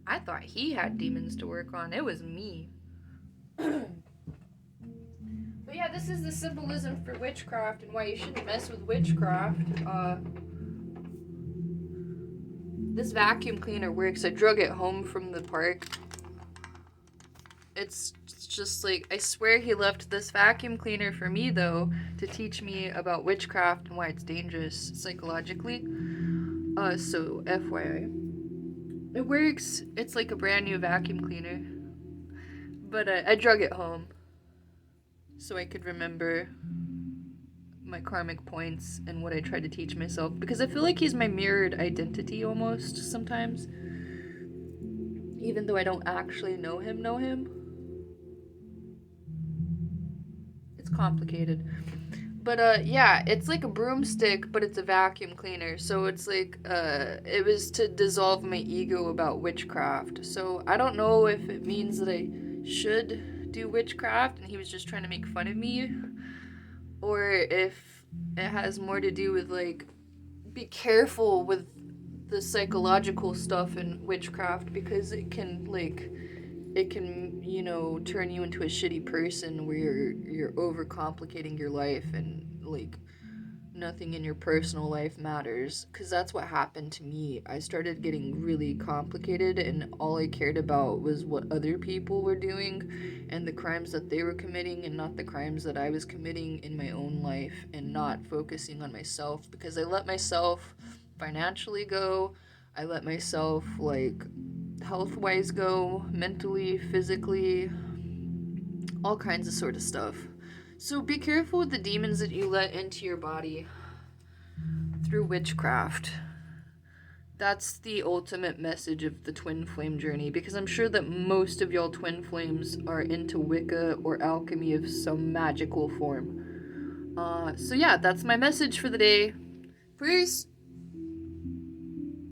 I thought he had demons to work on. It was me. But yeah, this is the symbolism for witchcraft and why you shouldn't mess with witchcraft. This vacuum cleaner works. I drug it home from the park. It's just like, I swear he left this vacuum cleaner for me though, to teach me about witchcraft and why it's dangerous psychologically. So FYI. It works. It's like a brand new vacuum cleaner. But I drug it home so I could remember my karmic points and what I try to teach myself, because I feel like he's my mirrored identity almost sometimes, even though I don't actually know him. It's complicated. But yeah, it's like a broomstick, but it's a vacuum cleaner. So it's like it was to dissolve my ego about witchcraft. So I don't know if it means that I should do witchcraft and he was just trying to make fun of me, or if it has more to do with like, be careful with the psychological stuff in witchcraft, because it can you know, turn you into a shitty person where you're overcomplicating your life and like nothing in your personal life matters, because that's what happened to me. I started getting really complicated and all I cared about was what other people were doing and the crimes that they were committing, and not the crimes that I was committing in my own life, and not focusing on myself, because I let myself financially go. I let myself like health-wise go, mentally, physically, all kinds of sort of stuff. So be careful with the demons that you let into your body through witchcraft. That's the ultimate message of the Twinflame Journey, because I'm sure that most of y'all twin flames are into Wicca or alchemy of some magical form. So yeah, that's my message for the day. Peace!